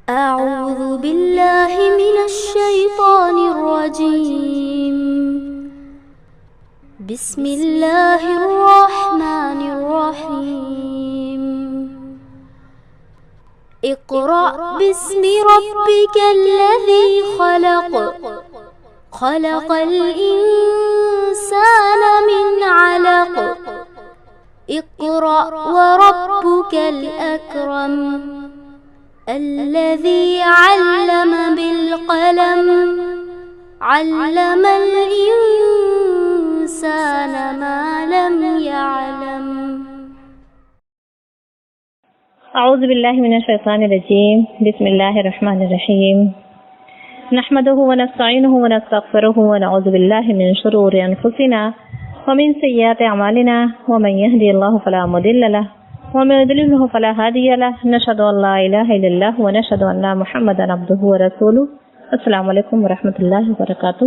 أعوذ بالله من الشيطان الرجيم. بسم الله الرحمن الرحيم. اقرأ باسم ربك الذي خلق. خلق الإنسان من علق. اقرأ وربك الأكرم. الذي علم بالقلم. علم الإنسان ما لم يعلم. اعوذ باللہ من الشیطان الرجیم. بسم اللہ الرحمن الرحیم. نحمده ونستعینه ونستغفره ونعوذ باللہ من شرور انفسنا ومن سیئات اعمالنا ومن يهدي الله فلا مضل له ومن يضلل فلا هادي له. نشهد ان لا الہ الا اللہ ونشهد ان محمدا عبده ورسولہ. السلام علیکم ورحمۃ اللہ وبرکاتہ.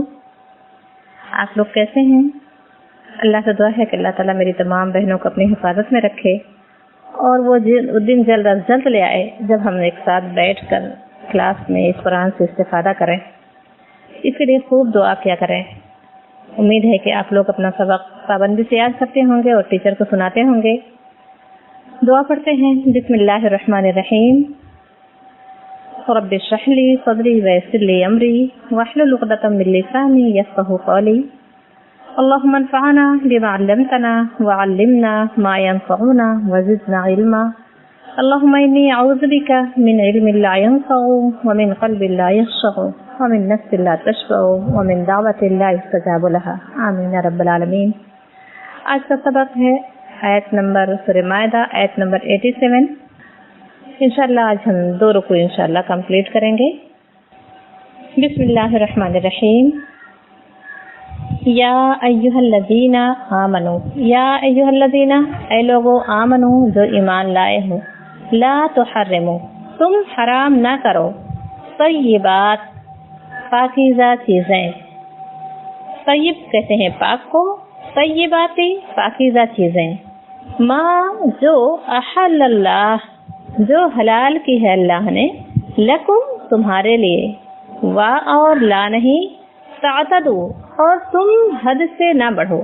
آپ لوگ کیسے ہیں؟ اللہ سے دعا ہے کہ اللہ تعالیٰ میری تمام بہنوں کو اپنی حفاظت میں رکھے اور وہ دن جلد از جلد لے آئے جب ہم ایک ساتھ بیٹھ کر کلاس میں اس قرآن سے استفادہ کریں. اس کے لیے خوب دعا کیا کریں. امید ہے کہ آپ لوگ اپنا سبق پابندی سے یاد کرتے ہوں گے اور ٹیچر کو سناتے ہوں گے. دعا پڑھتے ہیں. بسم اللہ الرحمن الرحیم. رب اشرح لی صدری ویسر لی امری واحلل عقدۃ من لسانی یفقهوا قولی. اللهم انفعنا بما علمتنا وعلمنا ما ينفعنا وزدنا علما. اللهم إني أعوذ بك من علم لا ينفع ومن قلب لا يخشع ومن نفس لا تشبع ومن دعوة لا يستجاب لها. آمین یا رب العالمین. آج کا سبق ہے آیت نمبر سورہ مائدہ آیت نمبر 87. انشاءاللہ آج ہم 2 رکوع انشاءاللہ کمپلیٹ کریں گے. بسم اللہ الرحمن الرحیم. یا ایھا الذین آمنو. یا ایھا الذین، اے لوگو، آمنو جو ایمان لائے ہو، لا تحرمو، تم حرام نہ کرو، طیبات، پاکیزہ چیزیں. طیب کہتے ہیں پاک کو، طیباتی پاکیزہ چیزیں. ما جو احل اللہ، جو حلال کی ہے اللہ نے، لکم تمہارے لیے، وا اور لا نہیں، تعتدو اور تم حد سے نہ بڑھو،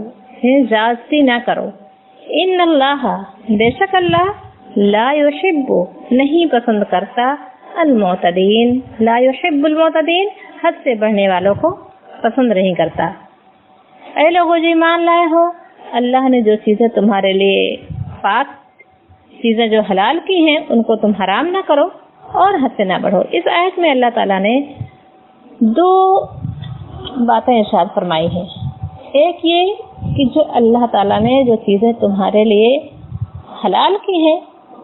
زیادتی نہ کرو. ان اللہ، بے شک اللہ، لا یحب، نہیں پسند کرتا، المعتدین، لا یحب المعتدین، حد سے بڑھنے والوں کو پسند نہیں کرتا. اے لوگوں جو ایمان لائے ہو، اللہ نے جو چیزیں تمہارے لیے پاک چیزیں جو حلال کی ہیں ان کو تم حرام نہ کرو اور حد سے نہ بڑھو. اس آیت میں اللہ تعالیٰ نے 2 باتیں ارشاد فرمائی ہیں. ایک یہ کہ جو اللہ تعالیٰ نے جو چیزیں تمہارے لیے حلال کی ہیں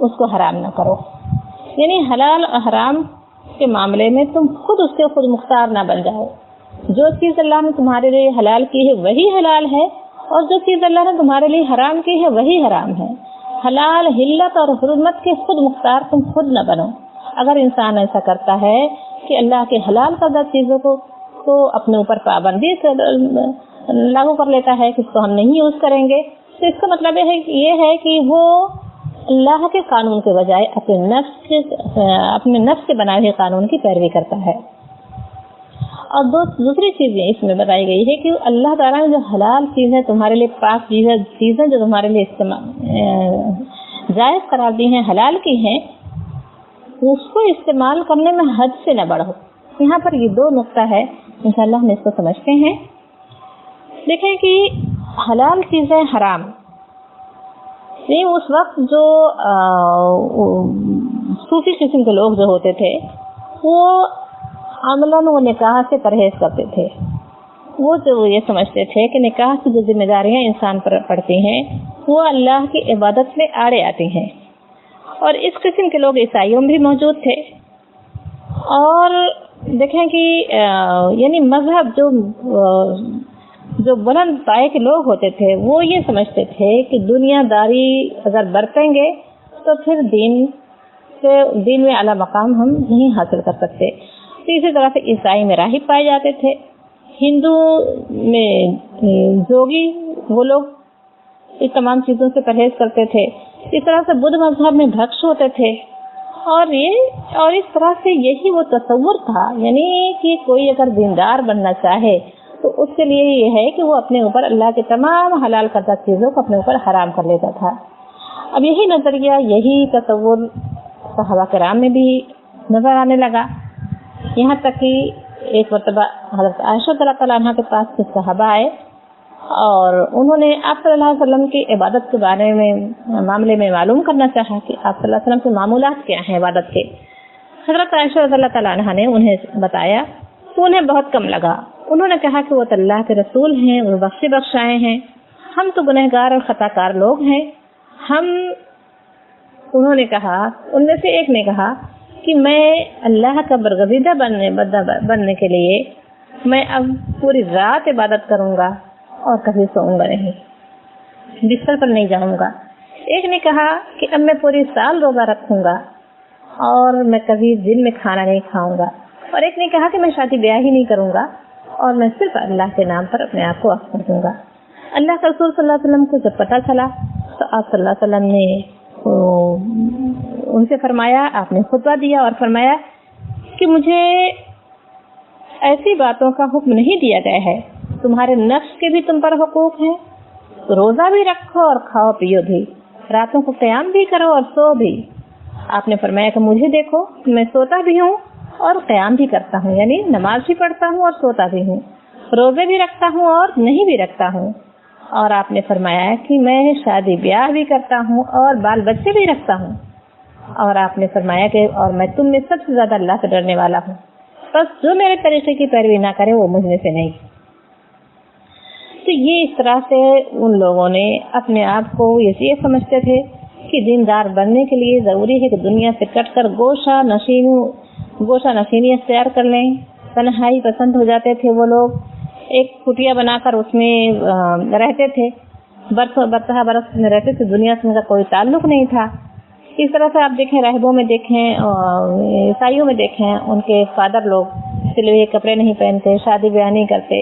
اس کو حرام نہ کرو. یعنی حلال اور حرام کے معاملے میں تم خود اس کے خود مختار نہ بن جاؤ. جو چیز اللہ نے تمہارے لیے حلال کی ہے وہی حلال ہے اور جو چیز اللہ نے تمہارے لیے حرام کی ہے وہی حرام ہے. حلال، حلت اور حرمت کے خود مختار تم خود نہ بنو. اگر انسان ایسا کرتا ہے کہ اللہ کے حلال کردہ چیزوں کو اپنے اوپر پابندی سے لاگو کر لیتا ہے کہ اس کو ہم نہیں یوز کریں گے، تو اس کا مطلب یہ ہے کہ وہ اللہ کے قانون کے بجائے اپنے نفس کے بنائے ہوئے قانون کی پیروی کرتا ہے. اور دوسری چیز اس میں بتائی گئی ہے کہ اللہ تعالیٰ نے جو حلال چیزیں تمہارے لیے، پاک چیزیں جو تمہارے لیے جائز قرار دی ہیں، حلال کی ہیں، اس کو استعمال کرنے میں حد سے نہ بڑھو. یہاں پر یہ 2 نقطہ ہے، انشاءاللہ ہم اس کو سمجھتے ہیں. دیکھیں کہ حلال چیزیں حرام، یہ اس وقت جو صوفی قسم کے لوگ جو ہوتے تھے وہ عملاً وہ نکاح سے پرہیز کرتے تھے. وہ جو یہ سمجھتے تھے کہ نکاح کی جو ذمہ داریاں انسان پر پڑتی ہیں وہ اللہ کی عبادت میں آڑے آتی ہیں. اور اس قسم کے لوگ عیسائیوں میں بھی موجود تھے. اور دیکھیں کہ یعنی مذہب جو بلند پائے کے لوگ ہوتے تھے وہ یہ سمجھتے تھے کہ دنیا داری اگر برتیں گے تو پھر دین میں اعلیٰ مقام ہم نہیں حاصل کر سکتے. اسی طرح سے عیسائی میں راہب پائے جاتے تھے، ہندو میں جوگی، وہ لوگ اس تمام چیزوں سے پرہیز کرتے تھے. اس طرح سے بدھ مذہب میں بھکش ہوتے تھے اور اس طرح سے یہی وہ تصور تھا، یعنی کہ کوئی اگر دیندار بننا چاہے تو اس کے لیے یہ ہے کہ وہ اپنے اوپر اللہ کے تمام حلال کردہ چیزوں کو اپنے اوپر حرام کر لیتا تھا۔ اب یہی نظریہ، یہی تصور صحابہ کرام میں بھی نظر آنے لگا، یہاں تک کہ ایک مرتبہ حضرت عائشہ رضی اللہ تعالیٰ عنہ کے پاس کچھ صحابہ آئے اور انہوں نے آپ صلی اللہ علیہ وسلم کی عبادت کے بارے میں معاملے میں معلوم کرنا چاہا کہ آپ صلی اللہ علیہ وسلم کے معمولات کیا ہیں عبادت کے۔ حضرت عائشہ رضی اللہ تعالیٰ عنہ نے انہیں بتایا تو انہیں بہت کم لگا۔ انہوں نے کہا کہ وہ تو اللہ کے رسول ہیں، وہ بخشائے ہیں، ہم تو گنہگار اور خطا کار لوگ ہیں۔ انہوں نے کہا، ان میں سے ایک نے کہا کہ میں اللہ کا برگزیدہ بننے کے لیے میں اب پوری رات عبادت کروں گا اور کبھی سوؤں گا نہیں، بستر پر نہیں جاؤں گا۔ ایک نے کہا کہ اب میں پوری سال روزہ رکھوں گا اور میں کبھی دن میں کھانا نہیں کھاؤں گا، اور ایک نے کہا کہ میں شادی بیاہ ہی نہیں کروں گا اور میں صرف اللہ کے نام پر اپنے آپ کو وقف کر دوں گا۔ اللہ کے رسول صلی اللہ علیہ وسلم کو جب پتہ چلا تو آپ صلی اللہ علیہ وسلم نے ان سے فرمایا، آپ نے خطبہ دیا اور فرمایا کہ مجھے ایسی باتوں کا حکم نہیں دیا گیا ہے، تمہارے نفس کے بھی تم پر حقوق ہیں، روزہ بھی رکھو اور کھاؤ پیو بھی، راتوں کو قیام بھی کرو اور سو بھی۔ آپ نے فرمایا کہ مجھے دیکھو، میں سوتا بھی ہوں اور قیام بھی کرتا ہوں، یعنی نماز بھی پڑھتا ہوں اور سوتا بھی ہوں، روزے بھی رکھتا ہوں اور نہیں بھی رکھتا ہوں۔ اور آپ نے فرمایا کہ میں شادی بیاہ بھی کرتا ہوں اور بال بچے بھی رکھتا ہوں۔ اور آپ نے فرمایا کہ اور میں تم میں سب سے زیادہ اللہ سے ڈرنے والا ہوں، بس جو میرے طریقے کی پیروی نہ کرے وہ مجھ میں سے نہیں۔ تو یہ اس طرح سے ان لوگوں نے اپنے آپ کو یہ سمجھتے تھے کہ دیندار بننے کے لیے ضروری ہے کہ دنیا سے کٹ کر گوشہ نشینی اختیار کر لیں۔ تنہائی پسند ہو جاتے تھے وہ لوگ، ایک کٹیا بنا کر اس میں رہتے تھے، برس میں رہتے تھے، دنیا سے ان کا کوئی تعلق نہیں تھا۔ اس طرح سے آپ دیکھیں، راہبوں میں دیکھیں، عیسائیوں میں دیکھیں، ان کے فادر لوگ سلے ہوئے کپڑے نہیں پہنتے، شادی بیاہ نہیں کرتے،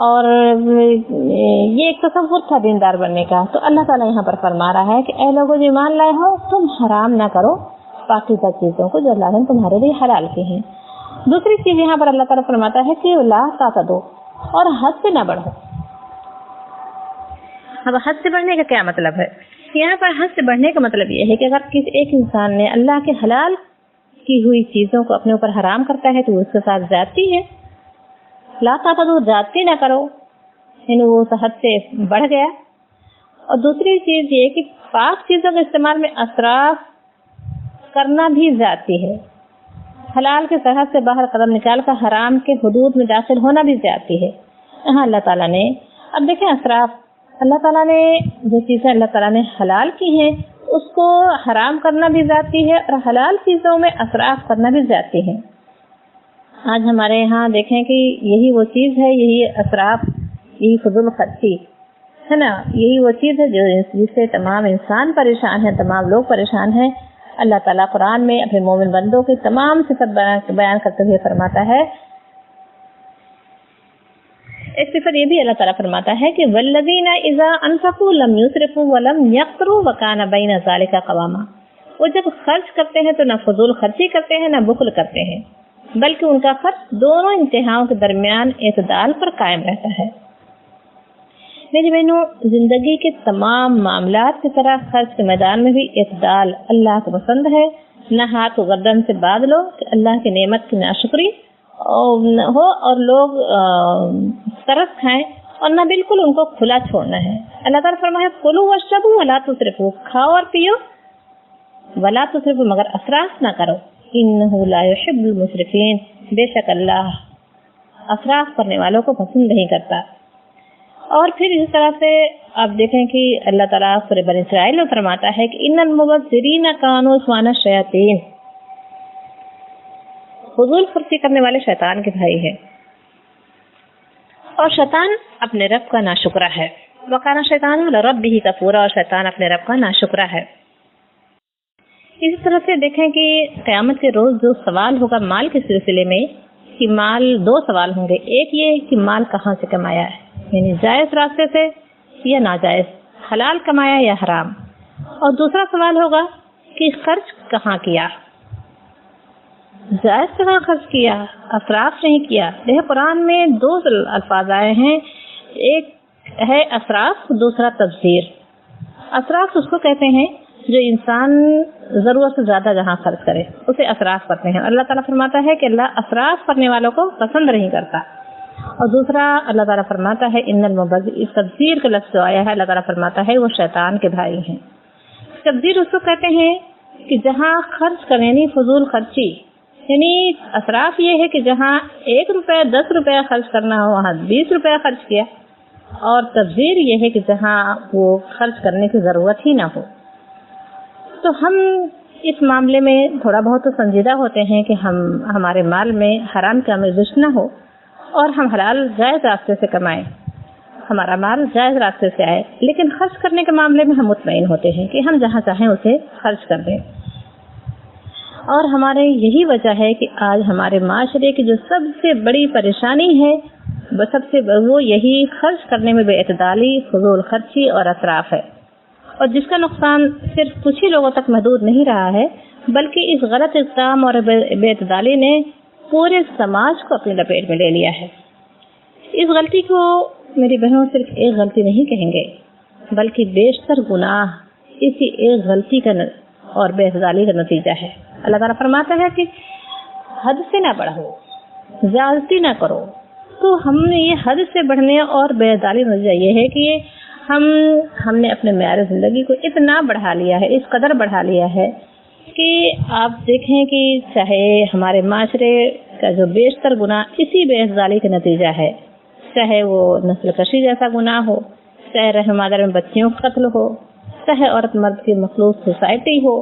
اور یہ ایک تصور تھا دیندار بننے کا۔ تو اللہ تعالیٰ یہاں پر فرما رہا ہے کہ اے لوگوں جو ایمان لائے ہو، تم حرام نہ کرو پاکیزہ چیزوں کو جو اللہ نے تمہارے لیے حلال کی ہیں۔ دوسری چیز یہاں پر اللہ تعالیٰ فرماتا ہے کہ لا تعتدوا، اور حد سے نہ بڑھو۔ اب حد سے بڑھنے کا کیا مطلب ہے؟ یہاں پر حد سے بڑھنے کا مطلب یہ ہے کہ اگر کسی ایک انسان نے اللہ کے حلال کی ہوئی چیزوں کو اپنے اوپر حرام کرتا ہے تو اس کے ساتھ زیادتی ہے۔ لا تعتدوا، زیادتی نہ کرو، یعنی وہ حد سے بڑھ گیا۔ اور دوسری چیز یہ کہ پاک چیزوں کے استعمال میں اسراف کرنا بھی زیادتی ہے، حلال کے سرحد سے باہر قدم نکال کر حرام کے حدود میں داخل ہونا بھی زیادتی ہے۔ یہاں اللہ تعالیٰ نے، اب دیکھیں اسراف، اللہ تعالیٰ نے جو چیزیں اللہ تعالیٰ نے حلال کی ہیں اس کو حرام کرنا بھی زیادتی ہے، اور حلال چیزوں میں اسراف کرنا بھی زیادتی ہے۔ آج ہمارے یہاں دیکھیں کہ یہی وہ چیز ہے، یہی اسراف، یہی فضول خرچی ہے نا، یہی وہ چیز ہے جس سے تمام انسان پریشان ہیں، تمام لوگ پریشان ہیں۔ اللہ تعالیٰ قرآن میں اپنے مومن بندوں کی تمام صفت بیان کرتے ہوئے فرماتا ہے، ایک صفت یہ بھی اللہ تعالیٰ فرماتا ہے کہ والذین اذا انفقوا لم یسرفوا ولم یقتروا وکان بین ذلک قواما، وہ جب خرچ کرتے ہیں تو نہ فضول خرچی کرتے ہیں نہ بخل کرتے ہیں، بلکہ ان کا خرچ دونوں انتہاؤں کے درمیان اعتدال پر قائم رہتا ہے۔ میری بہنوں، زندگی کے تمام معاملات کی طرح خرچ کے میدان میں بھی اعتدال اللہ کو پسند ہے۔ نہ ہاتھ و گردن سے باندھ لو کہ اللہ کی نعمت کی ناشکری ہو اور لوگ ترس کھائیں، اور نہ بالکل ان کو کھلا چھوڑنا ہے۔ اللہ تعالیٰ فرمایا کلوا واشربوا ولا تسرفوا، کھاؤ اور پیو، ولا تسرفوا، مگر اسراف نہ کرو، انہ لا یحب المسرفین، بے شک اللہ اسراف کرنے والوں کو پسند نہیں کرتا۔ اور پھر اس طرح سے آپ دیکھیں کہ اللہ تعالیٰ سورہ بنی اسرائیل میں فرماتا ہے کہ ان المبذرین کانوا اخوان الشیاطین، فضول خرچی کرنے والے شیطان کے بھائی ہیں، اور شیطان اپنے رب کا ناشکرا ہے۔ وکان شیطان لربہ کفورا، اور شیطان اپنے رب کا ناشکرا ہے۔ اسی طرح سے دیکھیں کہ قیامت کے روز جو سوال ہوگا مال کے سلسلے میں، کہ مال دو سوال ہوں گے، ایک یہ کہ مال کہاں سے کمایا ہے، یعنی جائز راستے سے یا ناجائز، حلال کمایا یا حرام، اور دوسرا سوال ہوگا کہ خرچ کہاں کیا، جائز جگہ خرچ کیا، اسراف نہیں کیا۔ دیکھیں قرآن میں دو الفاظ آئے ہیں، ایک ہے اسراف، دوسرا تبذیر۔ اسراف اس کو کہتے ہیں جو انسان ضرورت سے زیادہ جہاں خرچ کرے اسے اسراف کرتے ہیں۔ اللہ تعالیٰ فرماتا ہے کہ اللہ اسراف کرنے والوں کو پسند نہیں کرتا۔ اور دوسرا اللہ تعالیٰ فرماتا ہے ان المبذرین، تبذیر کا لفظ جو آیا ہے اللہ تعالیٰ فرماتا ہے وہ شیطان کے بھائی ہیں۔ تبذیر اس کو کہتے ہیں کہ جہاں خرچ کرنے یعنی فضول خرچی، یعنی اسراف یہ ہے کہ جہاں 1 روپے 10 روپے خرچ کرنا ہو وہاں 20 روپے خرچ کیا، اور تبذیر یہ ہے کہ جہاں وہ خرچ کرنے کی ضرورت ہی نہ ہو۔ تو ہم اس معاملے میں تھوڑا بہت تو سنجیدہ ہوتے ہیں کہ ہمارے مال میں حرام کی آمیزش نہ ہو اور ہم حلال جائز راستے سے کمائیں، ہمارا مال جائز راستے سے آئے، لیکن خرچ کرنے کے معاملے میں ہم مطمئن ہوتے ہیں کہ ہم جہاں چاہیں اسے خرچ کر دیں۔ اور ہمارے یہی وجہ ہے کہ آج ہمارے معاشرے کی جو سب سے بڑی پریشانی ہے وہ یہی خرچ کرنے میں بے اعتدالی، فضول خرچی اور اسراف ہے، اور جس کا نقصان صرف کچھ ہی لوگوں تک محدود نہیں رہا ہے بلکہ اس غلط اقدام اور بے اعتدالی نے پورے سماج کو اپنی لپیٹ میں لے لیا ہے۔ اس غلطی کو میری بہنوں صرف ایک غلطی نہیں کہیں گے بلکہ بیشتر گناہ اسی ایک غلطی کا اور بے اعتدالی کا نتیجہ ہے۔ اللہ تعالیٰ فرماتا ہے کہ حد سے نہ بڑھو، زیادتی نہ کرو۔ تو ہم نے یہ حد سے بڑھنے اور بے اعتدالی نتیجہ یہ ہے کہ ہم نے اپنے معیار زندگی کو اتنا بڑھا لیا ہے، اس قدر بڑھا لیا ہے کہ آپ دیکھیں کہ چاہے ہمارے معاشرے کا جو بیشتر گناہ اسی بے اعتدالی کا نتیجہ ہے، چاہے وہ نسل کشی جیسا گناہ ہو، چاہے رحم مادر میں بچیوں کا قتل ہو، چاہے عورت مرد کی مخلوط سوسائٹی ہو،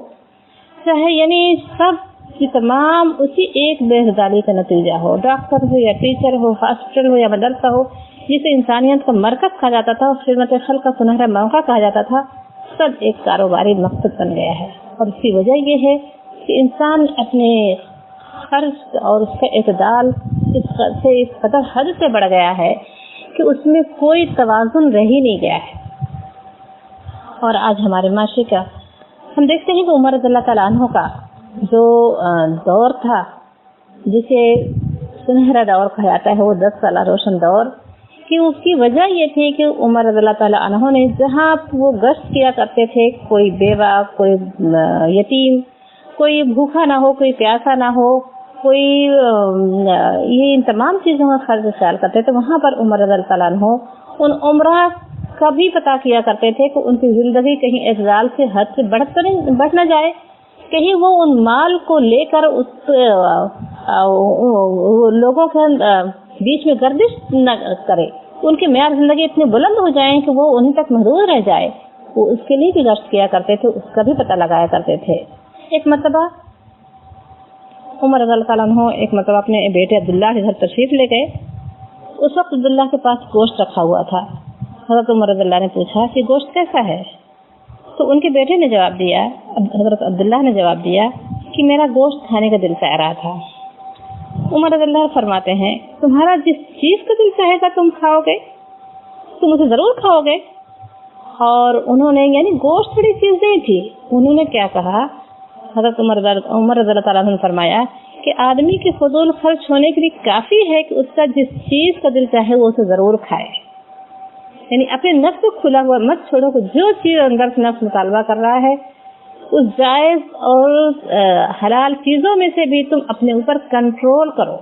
چاہے یعنی سب کی تمام اسی ایک بے اعتدالی کا نتیجہ ہو، ڈاکٹر ہو یا ٹیچر ہو، ہاسپٹل ہو یا مدرسہ ہو، جسے انسانیت کا مرکز کہا جاتا تھا اور خدمت خلق کا سنہرا موقع کہا جاتا تھا، سب ایک کاروباری مقصد بن گیا ہے۔ اور اس کی وجہ یہ ہے کہ انسان اپنے خرچ اور اس کا اعتدال اس قدر حد سے بڑھ گیا ہے کہ اس میں کوئی توازن رہ ہی نہیں گیا ہے۔ اور آج ہمارے معاشرے کا ہم دیکھتے ہیں کہ عمر رضی اللہ تعالیٰ عنہ کا جو دور تھا جسے سنہرا دور کہا جاتا ہے، وہ 10 سالہ روشن دور، کہ اس کی وجہ یہ تھی کہ عمر رضی اللہ تعالیٰ عنہ نے جہاں وہ گشت کیا کرتے تھے، کوئی بیوہ، کوئی یتیم، کوئی بھوکا نہ ہو، کوئی پیاسا نہ ہو، کوئی یہ ان تمام چیزوں کا خرچ خیال کرتے تھے، وہاں پر عمر رضی اللہ تعالیٰ عنہ ان عمرہ کا بھی پتہ کیا کرتے تھے کہ ان کی زندگی کہیں اعتدال سے حد سے بڑھ نہ جائے، کہیں وہ ان مال کو لے کر اس لوگوں کے بیچ میں گردش نہ کرے، ان کے معیار زندگی اتنے بلند ہو جائیں کہ وہ انہیں تک محدود رہ جائے، وہ اس کے لیے بھی گشت کیا کرتے تھے، اس کا بھی پتہ لگایا کرتے تھے۔ ایک مرتبہ عمر رضی اللہ تعالیٰ عنہ ایک مرتبہ اپنے بیٹے عبداللہ کے گھر تشریف لے گئے۔ اس وقت عبداللہ کے پاس گوشت رکھا ہوا تھا۔ حضرت عمر رضی اللہ نے پوچھا کہ گوشت کیسا ہے؟ تو ان کے بیٹے نے جواب دیا، حضرت عبداللہ نے جواب دیا کہ میرا گوشت کھانے کا دل چاہ رہا تھا۔ عمر رضی اللہ فرماتے ہیں تمہارا جس چیز کا دل چاہے گا تم کھاؤ گے، تم اسے ضرور کھاؤ گے۔ اور انہوں نے یعنی گوشت بڑی چیز نہیں تھی، انہوں نے کیا کہا، حضرت عمر رضی اللہ تعالیٰ عنہ نے فرمایا کہ آدمی کے فضول خرچ ہونے کے لیے کافی ہے کہ اس کا جس چیز کا دل چاہے وہ اسے ضرور کھائے، یعنی اپنے نفس کو کھلا ہوا مت چھوڑو کہ جو چیز اندر سے نفس مطالبہ کر رہا ہے اس جائز اور حلال چیزوں میں سے بھی تم اپنے اوپر کنٹرول کرو۔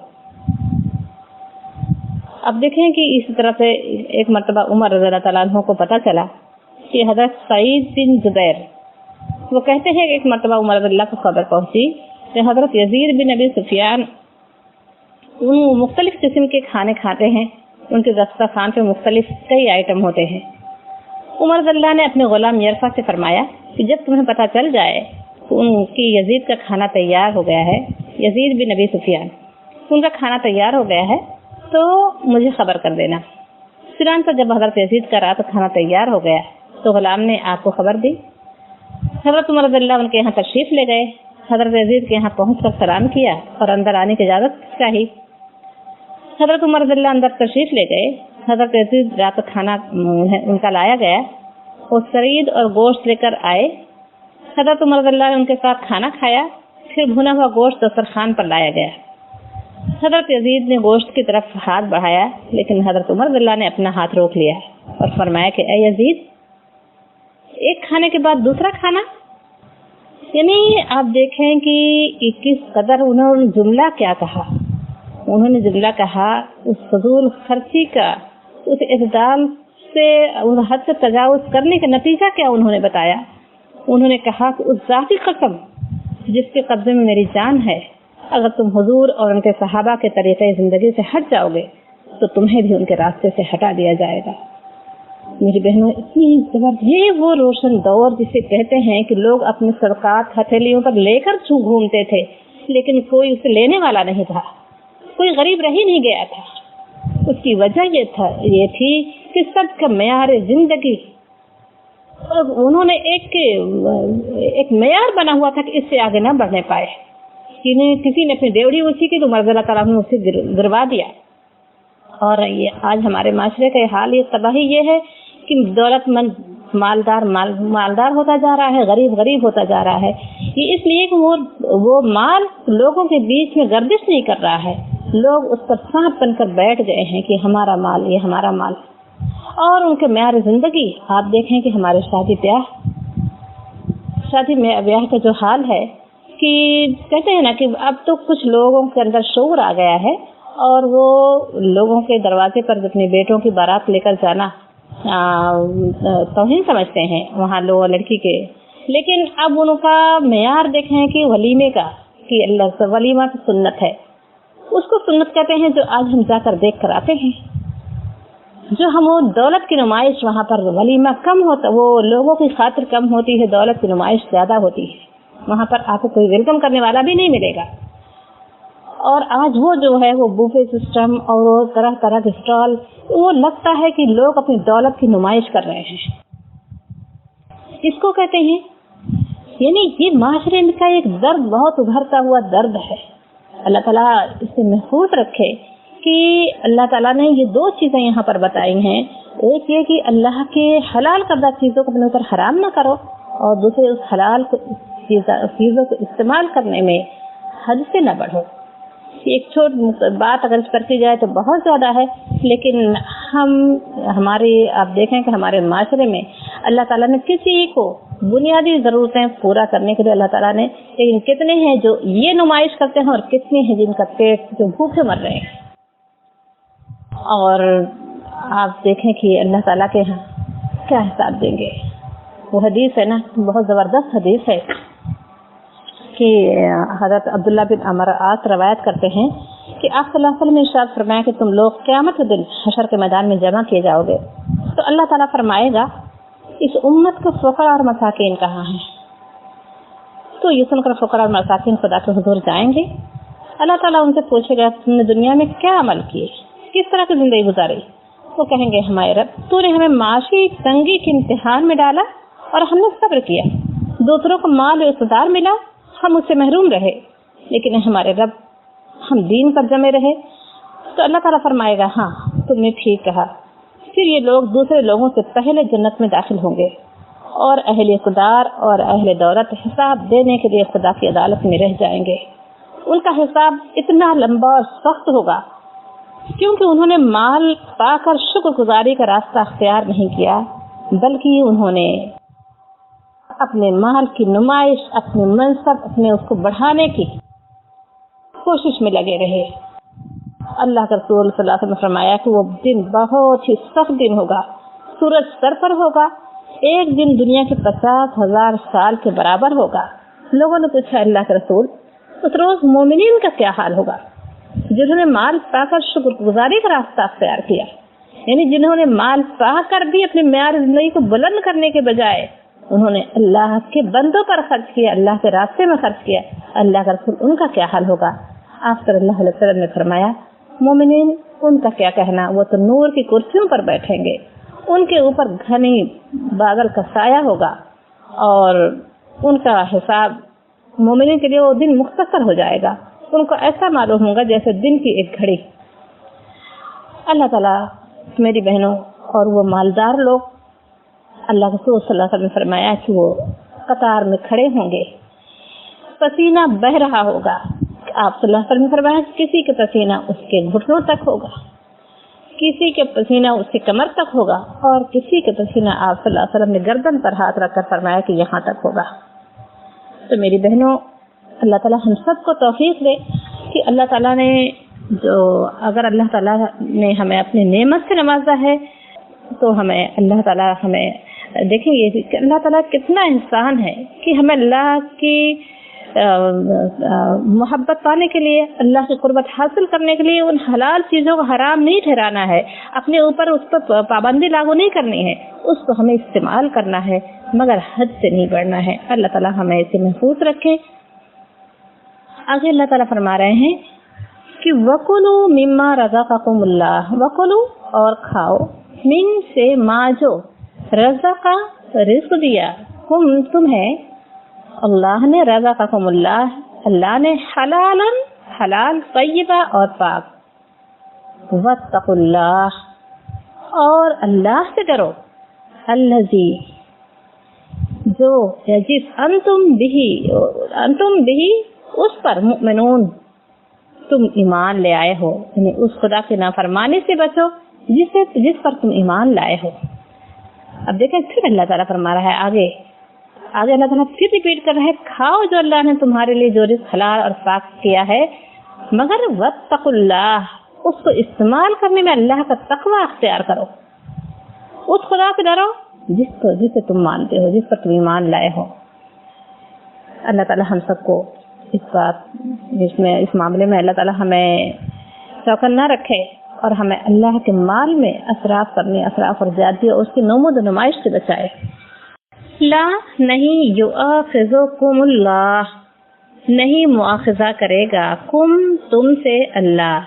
اب دیکھیں کہ اس طرح سے ایک مرتبہ عمر رضی اللہ تعالیٰ عنہ کو پتہ چلا کہ حضرت سعید بن جبیر، وہ کہتے ہیں کہ ایک مرتبہ عمر رضی اللہ کو خبر پہنچی کہ حضرت یزید بن ابی سفیان مختلف قسم کے کھانے کھاتے ہیں، ان کے دسترخوان پہ مختلف کئی آئٹم ہوتے ہیں۔ عمر رضی اللہ نے اپنے غلام یرفع سے فرمایا کہ جب تمہیں پتہ چل جائے تو ان کی یزید کا کھانا تیار ہو گیا ہے، یزید بن ابی سفیان ان کا کھانا تیار ہو گیا ہے تو مجھے خبر کر دینا۔ چنانچہ جب حضرت یزید کا رات کھانا تیار ہو گیا تو غلام نے آپ کو خبر دی۔ حضرت عمر رضی اللہ ان کے یہاں تشریف لے گئے، حضرت یزید کے یہاں پہنچ کر سلام کیا اور اندر آنے کی اجازت چاہی۔ حضرت عمر رضی اللہ اندر تشریف لے گئے، حضرت یزید رات کھانا ان کا لایا گیا، وہ سرید اور گوشت لے کر آئے۔ حضرت عمر رضی اللہ عنہ نے ان کے ساتھ کھانا کھایا، پھر بھنا ہوا گوشت دسترخوان پر لایا گیا۔ حضرت یزید نے گوشت کی طرف ہاتھ بڑھایا، لیکن حضرت عمر رضی اللہ عنہ نے اپنا ہاتھ روک لیا اور فرمایا کہ اے یزید، ایک کھانے کے بعد دوسرا کھانا؟ یعنی آپ دیکھیں کہ کس قدر انہوں نے جملہ کیا کہا۔ انہوں نے جملہ کہا اس فضول خرچی کا، اس اعتدال سے حد سے تجاوز کرنے کا نتیجہ کیا انہوں نے بتایا۔ انہوں نے کہا کہ اس ذاتی قسم جس کے قبضے میں میری جان ہے، اگر تم حضور اور ان کے صحابہ کے طریقے زندگی سے ہٹ جاؤ گے تو تمہیں بھی ان کے راستے سے ہٹا دیا جائے گا۔ میری بہنوں، اتنی زبردست، یہ وہ روشن دور جسے کہتے ہیں کہ لوگ اپنے صدقات ہتھیلیوں پر لے کر گھومتے تھے، لیکن کوئی اسے لینے والا نہیں تھا، کوئی غریب رہ ہی نہیں گیا تھا۔ اس کی وجہ یہ تھی کہ سب کا معیار زندگی، انہوں نے ایک معیار بنا ہوا تھا کہ اس سے آگے نہ بڑھنے پائے۔ کسی نے اپنی ڈیوڑی اونچی کی تو عمر رضی اللہ تعالیٰ نے اسے گروا دیا۔ اور یہ آج ہمارے معاشرے کا حال، یہ تباہی یہ ہے کہ دولت مند مالدار ہوتا جا رہا ہے، غریب ہوتا جا رہا ہے۔ یہ اس لیے کہ وہ مال لوگوں کے بیچ میں گردش نہیں کر رہا ہے، لوگ اس پر سانپ بن کر بیٹھ گئے ہیں کہ ہمارا مال، یہ ہمارا مال۔ اور ان کے معیار زندگی آپ دیکھیں کہ ہمارے شادی بیاہ کا جو حال ہے کہ کہتے ہیں نا کہ اب تو کچھ لوگوں کے اندر شعور آ گیا ہے اور وہ لوگوں کے دروازے پر اپنے بیٹوں کی بارات لے کر جانا توہین سمجھتے ہیں وہاں لوگ لڑکی کے۔ لیکن اب ان کا معیار دیکھیں کہ ولیمے کا، کہ اللہ سے ولیمہ کی سنت ہے، اس کو سنت کہتے ہیں جو آج ہم جا کر دیکھ کر آتے ہیں۔ جو ہم وہ دولت کی نمائش وہاں پر ولیمہ کم ہوتا، وہ لوگوں کی خاطر کم ہوتی ہے، دولت کی نمائش زیادہ ہوتی ہے۔ وہاں پر آپ کو کوئی ویلکم کرنے والا بھی نہیں ملے گا۔ اور آج وہ جو ہے وہ بوفے سسٹم اور وہ طرح طرح کے اسٹال، وہ لگتا ہے کہ لوگ اپنی دولت کی نمائش کر رہے ہیں۔ اس کو کہتے ہیں، یعنی یہ معاشرے کا ایک درد، بہت ابھرتا ہوا درد ہے۔ اللہ تعالیٰ اس سے محفوظ رکھے کہ اللہ تعالیٰ نے یہ دو چیزیں یہاں پر بتائی ہیں، ایک یہ کہ اللہ کے حلال کردہ چیزوں کو اپنے اوپر حرام نہ کرو، اور دوسرے اس حلال چیزوں کو استعمال کرنے میں حد سے نہ بڑھو۔ ایک چھوٹی بات اگر کر کی جائے تو بہت زیادہ ہے، لیکن آپ دیکھیں کہ ہمارے معاشرے میں اللہ تعالیٰ نے کسی کو بنیادی ضرورتیں پورا کرنے کے لیے اللہ تعالیٰ نے، لیکن کتنے ہیں جو یہ نمائش کرتے ہیں اور کتنے ہیں جن کا پیٹ جو بھوکے مر رہے ہیں۔ اور آپ دیکھیں کہ اللہ تعالیٰ کے ہاں کیا حساب دیں گے۔ وہ حدیث ہے نا، بہت زبردست حدیث ہے کہ حضرت عبداللہ بن عمر عاص روایت کرتے ہیں کہ آپ صلی اللہ علیہ وسلم نے ارشاد فرمایا کہ تم لوگ قیامت کے دن حشر کے میدان میں جمع کیے جاؤ گے، تو اللہ تعالیٰ فرمائے گا اس امت کے فقراء اور مساکین کہاں ہیں؟ تو یہ سن کر فقراء اور مساکین خدا کے حضور جائیں گے۔ اللہ تعالیٰ ان سے پوچھے گا تم نے دنیا میں کیا عمل کیے، کس طرح کی زندگی گزاری؟ وہ کہیں گے ہمارے رب، تو نے ہمیں معاشی تنگی کے امتحان میں ڈالا اور ہم نے صبر کیا، دوسروں کو مال و اقتدار ملا، ہم اس سے محروم رہے، لیکن ہمارے رب ہم دین پر جمے رہے۔ تو اللہ تعالیٰ فرمائے گا ہاں تم نے ٹھیک کہا، پھر یہ لوگ دوسرے لوگوں سے پہلے جنت میں داخل ہوں گے، اور اہل اقتدار اور اہل دولت حساب دینے کے لیے خدا کی عدالت میں رہ جائیں گے۔ ان کا حساب اتنا لمبا اور سخت ہوگا کیونکہ انہوں نے مال پا کر شکر گزاری کا راستہ اختیار نہیں کیا، بلکہ انہوں نے اپنے مال کی نمائش، اپنے منصب، اپنے اس کو بڑھانے کی کوشش میں لگے رہے۔ اللہ کے رسول صلی اللہ علیہ وسلم نے فرمایا کہ وہ دن بہت ہی سخت دن ہوگا، سورج سر پر ہوگا، ایک دن دنیا کے 50,000 سال کے برابر ہوگا۔ لوگوں نے پوچھا اللہ کے رسول اس روز مومنین کا کیا حال ہوگا؟ جنہوں نے مال پا کر شکر گزاری کا راستہ اختیار کیا، یعنی جنہوں نے مال پا کر بھی اپنے معیار زندگی کو بلند کرنے کے بجائے انہوں نے اللہ کے بندوں پر خرچ کیا، اللہ کے راستے میں خرچ کیا، اللہ کا رسول ان کا کیا حال ہوگا؟ آپ صلی اللہ علیہ وسلم نے فرمایا مومنین ان کا کیا کہنا، وہ تو نور کی کرسیوں پر بیٹھیں گے، ان کے اوپر گھنی بادل کا سایہ ہوگا، اور ان کا حساب مومنین کے لیے وہ دن مختصر ہو جائے گا، ان کو ایسا معلوم ہوگا جیسے دن کی ایک گھڑی۔ اللہ تعالیٰ میری بہنوں، اور وہ مالدار لوگ، اللہ رسول صلی اللہ علیہ وسلم نے فرمایا کہ وہ قطار میں کھڑے ہوں گے، پسینہ بہ رہا ہوگا۔ آپ صلی اللہ علیہ وسلم نے فرمایا کسی کے پسینہ اس کے گھٹنوں تک ہوگا، کسی کے پسینہ اس کے کمر تک ہوگا، اور کسی کے پسینہ آپ صلی اللہ علیہ وسلم نے گردن پر ہاتھ رکھ کر فرمایا کہ یہاں تک ہوگا۔ تو میری بہنوں، اللہ تعالیٰ ہم سب کو توفیق دے کہ اللہ تعالیٰ نے اگر اللہ تعالیٰ نے ہمیں اپنی نعمت سے نوازا ہے تو ہمیں اللہ تعالیٰ دیکھیں گے کہ اللہ تعالیٰ کتنا احسان ہے کہ ہمیں اللہ کی محبت پانے کے لیے، اللہ کی قربت حاصل کرنے کے لیے ان حلال چیزوں کو حرام نہیں ٹھہرانا ہے، اپنے اوپر اس پر پابندی لاگو نہیں کرنی ہے، اس کو ہمیں استعمال کرنا ہے مگر حد سے نہیں بڑھنا ہے۔ اللہ تعالیٰ ہمیں اسے محفوظ رکھے۔ آگے اللہ تعالیٰ فرما رہے ہیں کہ وَكُلُوا مِمَّا رَزَقَكُمُ اللَّهُ، وَكُلُوا اور کھاؤ، من سے ما جو رزقا رزق دیا، تمہیں اللہ نے، رزقکم اللہ نے، حلالا حلال، طیبہ اور پاک، واتقوا اللہ اور اللہ سے ڈرو، الذی جو یجب انتم بھی اس پر مؤمنون تم ایمان لے آئے ہو، یعنی اس خدا کی نافرمانی سے بچو جس پر تم ایمان لائے ہو۔ اب دیکھیں پھر اللہ تعالیٰ فرما رہا ہے آگے اللہ تعالیٰ پھر ریپیٹ کر رہا ہے، کھاؤ جو اللہ نے تمہارے لیے جو رزق حلال اور پاک کیا ہے، مگر واتقوا اللہ، اس کو استعمال کرنے میں اللہ کا تقوی اختیار کرو، اس خدا سے ڈرو جسے تم مانتے ہو، جس پر تم ایمان لائے ہو۔ اللہ تعالیٰ ہم سب کو اس معاملے میں اللہ تعالیٰ ہمیں چوکنا رکھے اور ہمیں اللہ کے مال میں اسراف اور زیادتی اور اس کی نمود و نمائش سے بچائے۔ لا نہیں یؤاخذکم اللہ، نہیں مؤاخذہ کرے گا، کم تم سے اللہ،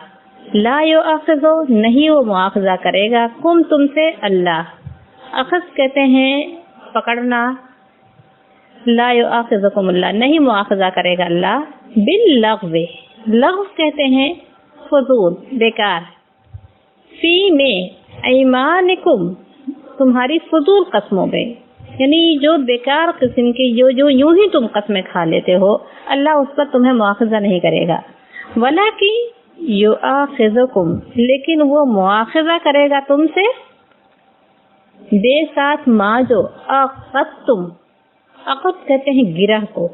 لا یؤاخذو نہیں وہ مؤاخذہ کرے گا، کم تم سے اللہ۔ اخذ کہتے ہیں پکڑنا، لا یؤاخذکم اللہ نہیں مؤاخذہ کرے گا اللہ، باللغو، لغو کہتے ہیں فضول، بیکار، فی میں ایمانکم تمہاری فضول قسموں میں، یعنی جو بیکار قسم کی جو یوں ہی تم قسمیں کھا لیتے ہو، اللہ اس پر تمہیں مؤاخذہ نہیں کرے گا۔ وَلَكِنْ یؤاخذکم لیکن وہ مؤاخذہ کرے گا تم سے بے ساتھ ما جو عقدتم، عقد کہتے ہیں گرہ کو،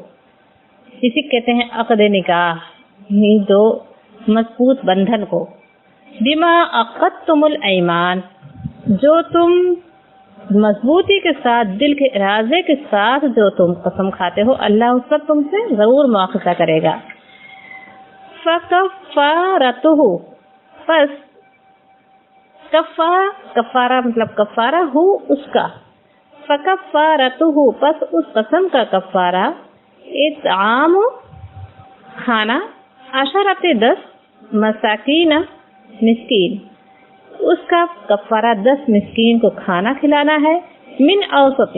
اسی کہتے ہیں عقد نکاح، یہ جو مضبوط بندھن کو، بما عقدتم الایمان جو تم مضبوطی کے ساتھ دل کے ارادے کے ساتھ جو تم قسم کھاتے ہو، اللہ اس پر تم سے ضرور مؤاخذہ کرے گا۔ فکفارتہ پس کفارہ مطلب کفارہ ہو اس کا، فکفارتہ پس اس قسم کا کفارہ، اطعام کھانا، عشرۃ 10 مساکین مسکین، اس کا کفارہ 10 مسکین کو کھانا کھلانا ہے، من اوسط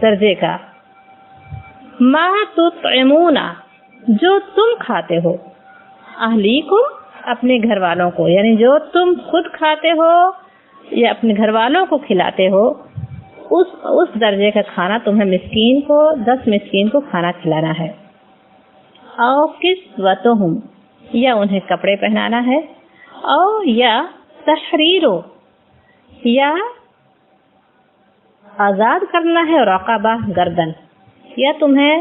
درجے کا، ما تطعمون جو تم کھاتے ہو، اہلیکم اپنے گھر والوں کو، یعنی جو تم خود کھاتے ہو یا اپنے گھر والوں کو کھلاتے ہو، اس درجے کا کھانا تمہیں مسکین کو 10 مسکین کو کھانا کھلانا ہے۔ او کسوتہم یا انہیں کپڑے پہنانا ہے، او یا تحریرو یا آزاد کرنا ہے، رقبہ گردن، یا تمہیں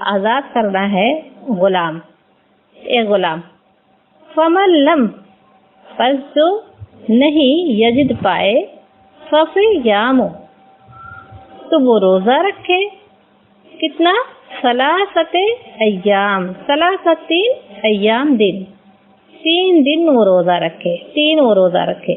آزاد کرنا ہے غلام، ایک غلام۔ فمن لم پس جو نہیں یجد پائے، فصیام تو وہ روزہ رکھے، کتنا؟ 3 ایام، 3 ایام دن، 3 دن وہ روزہ رکھے، 3 وہ روزہ رکھے۔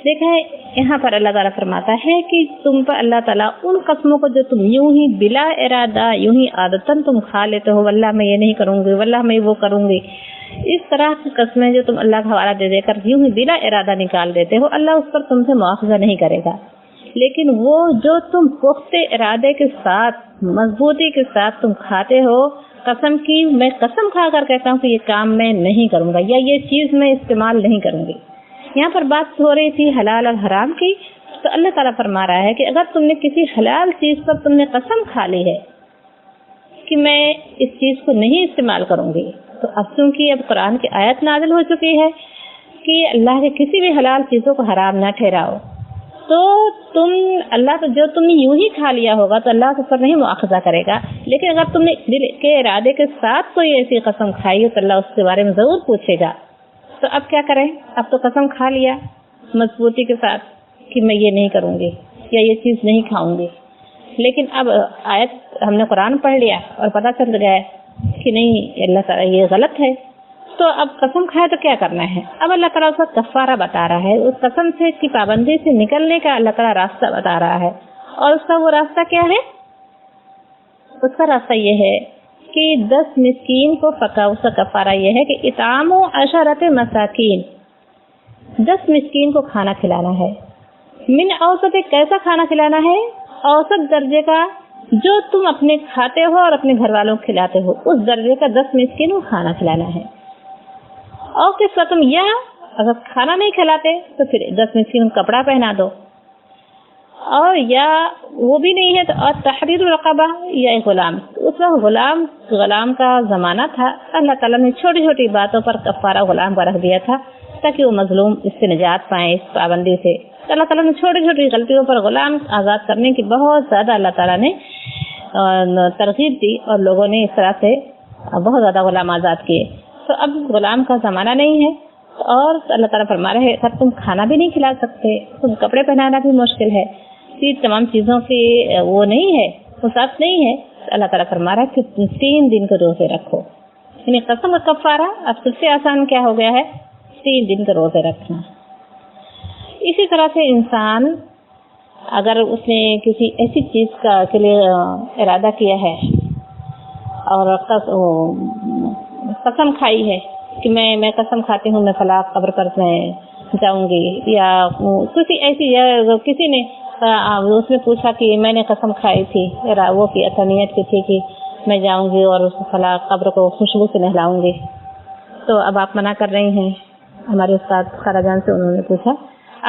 دیکھیں یہاں پر اللہ تعالیٰ فرماتا ہے کہ تم پر اللہ تعالیٰ ان قسموں کو جو تم یوں ہی بلا ارادہ یوں ہی عادتاً تم کھا لیتے ہو، واللہ میں یہ نہیں کروں گی، واللہ میں وہ کروں گی، اس طرح کی قسمیں جو تم اللہ کا حوالہ دے دے کر یوں ہی بلا ارادہ نکال دیتے ہو، اللہ اس پر تم سے مؤاخذہ نہیں کرے گا۔ لیکن وہ جو تم پختہ ارادے کے ساتھ مضبوطی کے ساتھ تم کھاتے ہو، قسم کی میں قسم کھا کر کہتا ہوں کہ یہ کام میں نہیں کروں گا یا یہ چیز میں استعمال نہیں کروں گی۔ یہاں پر بات ہو رہی تھی حلال اور حرام کی، تو اللہ تعالیٰ فرما رہا ہے کہ اگر تم نے کسی حلال چیز پر تم نے قسم کھا لی ہے کہ میں اس چیز کو نہیں استعمال کروں گی، تو اب چونکہ اب قرآن کی آیت نازل ہو چکی ہے کہ اللہ کے کسی بھی حلال چیزوں کو حرام نہ ٹھہراؤ، تو تم اللہ تو جو تم نے یوں ہی کھا لیا ہوگا تو اللہ اس پر نہیں مؤاخذہ کرے گا، لیکن اگر تم نے دل کے ارادے کے ساتھ کوئی ایسی قسم کھائی ہو تو اللہ اس کے بارے میں ضرور پوچھے گا۔ تو اب کیا کریں؟ اب تو قسم کھا لیا مضبوطی کے ساتھ کہ میں یہ نہیں کروں گی یا یہ چیز نہیں کھاؤں گی، لیکن اب آیت ہم نے قرآن پڑھ لیا اور پتہ چل گیا کہ نہیں اللہ تعالیٰ یہ غلط ہے، تو اب قسم کھائے تو کیا کرنا ہے؟ اب اللہ تعالیٰ اس کا کفارہ بتا رہا ہے، اس قسم سے کی پابندی سے نکلنے کا اللہ تعالیٰ راستہ بتا رہا ہے، اور اس کا وہ راستہ کیا ہے؟ اس کا راستہ یہ ہے کہ 10 مسکین کو پکا، اس کا کفارہ یہ ہے کہ اطعام 10 مساکین، 10 مسکین کو کھانا کھلانا ہے۔ من اوسط، کیسا کھانا کھلانا ہے؟ اوسط درجے کا، جو تم اپنے کھاتے ہو اور اپنے گھر والوں کو کھلاتے ہو، اس درجے کا 10 مسکین کو کھانا کھلانا ہے۔ اور کس وقت یا اگر کھانا نہیں کھلاتے تو پھر 10 مسکین کو کپڑا پہنا دو، اور یا وہ بھی نہیں ہے تو اور تحریر رقبہ یا غلام۔ اس وقت غلام کا زمانہ تھا، اللہ تعالیٰ نے چھوٹی چھوٹی باتوں پر کفارہ غلام کا رکھ دیا تھا تاکہ وہ مظلوم اس سے نجات پائیں، اس پابندی سے۔ اللہ تعالیٰ نے چھوٹی چھوٹی غلطیوں پر غلام آزاد کرنے کی بہت زیادہ اللہ تعالیٰ نے ترغیب دی، اور لوگوں نے اس طرح سے بہت زیادہ غلام آزاد کیے۔ تو اب غلام کا زمانہ نہیں ہے، اور اللہ تعالیٰ فرما رہے ہیں اگر تم کھانا بھی نہیں کھلا سکتے، تم کپڑے پہنانا بھی مشکل ہے، یہ تمام چیزوں کی وہ نہیں ہے، وسعت نہیں ہے، تو اللہ تعالیٰ فرما رہا ہے کہ 3 دن کے روزے رکھو۔ یعنی قسم کا کفارہ اب سب سے آسان کیا ہو گیا ہے؟ 3 دن کے روزے رکھنا۔ اسی طرح سے انسان اگر اس نے کسی ایسی چیز کے لیے ارادہ کیا ہے اور قسم کھائی ہے کہ میں قسم کھاتی ہوں میں فلاں قبر پر میں جاؤں گی، یا کسی ایسی، یا کسی نے اس میں پوچھا کہ میں نے قسم کھائی تھی، وہ کی نیت کی تھی کہ میں جاؤں گی اور اس فلاں قبر کو خوشبو سے نہلاؤں گی، تو اب آپ منع کر رہی ہیں۔ ہمارے استاد خالہ جان سے انہوں نے پوچھا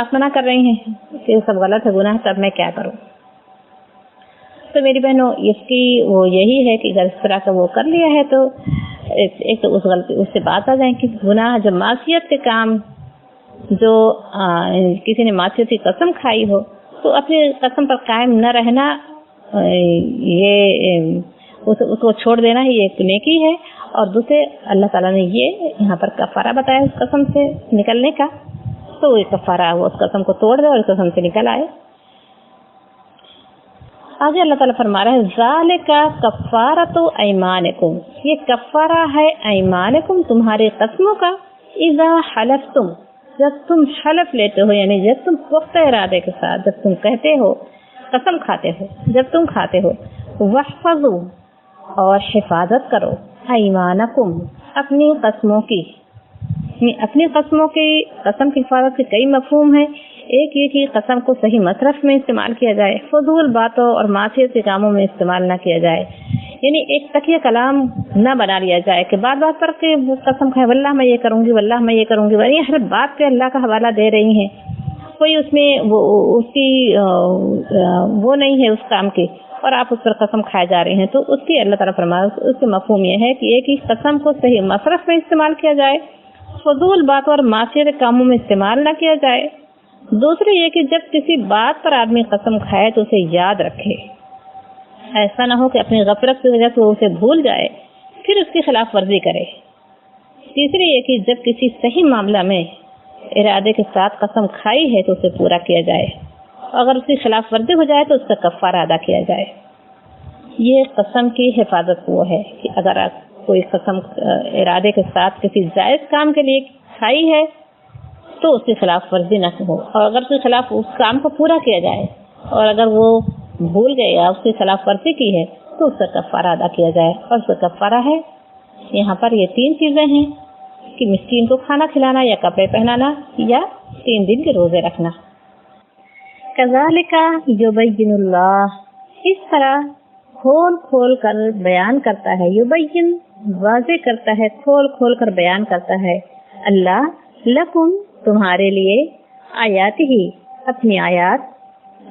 آپ منع کر رہی ہیں کہ یہ سب غلط ہے، گناہ ہے، تب میں کیا کروں؟ تو میری بہنوں اس کی وہ یہی ہے کہ اگر اس طرح کا وہ کر لیا ہے تو ایک تو اس غلطی اس سے بات آ جائیں کہ گناہ جو معصیت کے کام، جو کسی نے معصیت کی قسم کھائی ہو تو اپنی قسم پر قائم نہ رہنا، یہ اس کو چھوڑ دینا ہی ایک نیکی ہے، اور دوسرے اللہ تعالیٰ نے یہ یہاں پر کفارہ بتایا اس قسم سے نکلنے کا، تو یہ کفارہ وہ اس قسم کو توڑ دے اور اس قسم سے نکل آئے۔ آگے اللہ تعالیٰ فرما رہا ہے ذالک کفارۃ ایمانکم، یہ کفارہ ہے ایمانکم، تمہارے قسموں کا، اذا حلفتم، جب تم حلف لیتے ہو، یعنی جب تم پختہ ارادے کے ساتھ جب تم کہتے ہو، قسم کھاتے ہو، جب تم کھاتے ہو، واحفظوا، اور حفاظت کرو، ایمانکم، اپنی قسموں کی، اپنی قسموں کی، قسم کی حفاظت کے کئی مفہوم ہیں۔ ایک یہ کہ قسم کو صحیح مصرف میں استعمال کیا جائے، فضول باتوں اور معصیت کے کاموں میں استعمال نہ کیا جائے، یعنی ایک تکیہ کلام نہ بنا لیا جائے کہ بات بات پر کہ قسم کھائے واللہ میں یہ کروں گی، واللہ میں یہ کروں گی، یعنی ہر بات پہ اللہ کا حوالہ دے رہی ہیں، کوئی اس میں اس کی وہ نہیں ہے اس کام کی، اور آپ اس پر قسم کھائے جا رہے ہیں، تو اس کی اللہ تعالیٰ فرمایا اس کے مفہوم یہ ہے کہ ایک ہی قسم کو صحیح مصرف میں استعمال کیا جائے، فضول باتوں اور معصیت کاموں میں استعمال نہ کیا جائے۔ دوسرے یہ کہ جب کسی بات پر آدمی قسم کھائے تو اسے یاد رکھے، ایسا نہ ہو کہ اپنی غفلت کی وجہ سے وہ اسے بھول جائے پھر اس کی خلاف ورزی کرے۔ تیسری یہ کہ جب کسی صحیح معاملہ میں ارادے کے ساتھ قسم کھائی ہے تو اسے پورا کیا جائے، اگر اس کی خلاف ورزی ہو جائے تو اس کا کفارہ ادا کیا جائے۔ یہ قسم کی حفاظت وہ ہے کہ اگر کوئی قسم ارادے کے ساتھ کسی جائز کام کے لیے کھائی ہے تو اس کی خلاف ورزی نہ ہو، اور اگر اس کے خلاف اس کام کو پورا کیا جائے، اور اگر وہ بھول گئے یا اس کی خلاف ورزی کی ہے تو اس کا کفارہ ادا کیا جائے، اور اس کا کفارہ ہے یہاں پر یہ 3 چیزیں ہیں کہ مسکین کو کھانا کھلانا یا کپڑے پہنانا یا 3 دن کے روزے رکھنا۔ کذالک یبین اللہ، اس طرح کھول کھول کر بیان کرتا ہے، یبین واضح کرتا ہے، کھول کھول کر بیان کرتا ہے اللہ، لکم تمہارے لیے، آیات ہی اپنی آیات،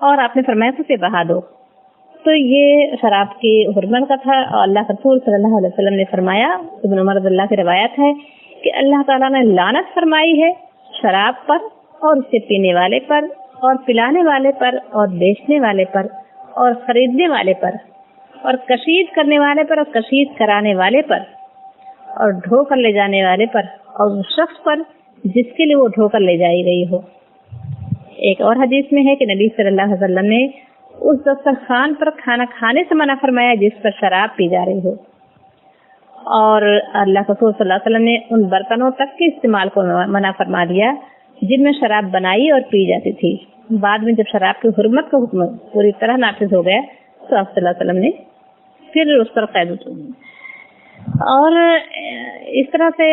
اور آپ نے فرمایا کہ اسے بہا دو. تو یہ شراب کی حرمت کا تھا. اور اللہ کے رسول صلی اللہ علیہ وسلم نے فرمایا, ابن عمر رضی اللہ کی روایت ہے کہ اللہ تعالیٰ نے لعنت فرمائی ہے شراب پر اور اسے پینے والے پر اور پلانے والے پر اور بیچنے والے پر اور خریدنے والے پر اور کشید کرنے والے پر اور کشید کرانے والے پر اور ڈھو کر لے جانے والے پر اور اس شخص پر جس کے لیے وہ ڈھو کر لے جائی گئی ہو. ایک اور حدیث میں ہے کہ نبی صلی اللہ علیہ وسلم نے اس دسترخوان پر کھانا کھانے سے منع فرمایا جس پر شراب پی جا رہی ہو, اور اللہ کے رسول صلی اللہ علیہ وسلم نے ان برتنوں تک کے استعمال کو منع فرما دیا جن میں شراب بنائی اور پی جاتی تھی. بعد میں جب شراب کی حرمت کا حکم پوری طرح نافذ ہو گیا تو آپ صلی اللہ علیہ وسلم نے پھر اس پر قید کی. اور اس طرح سے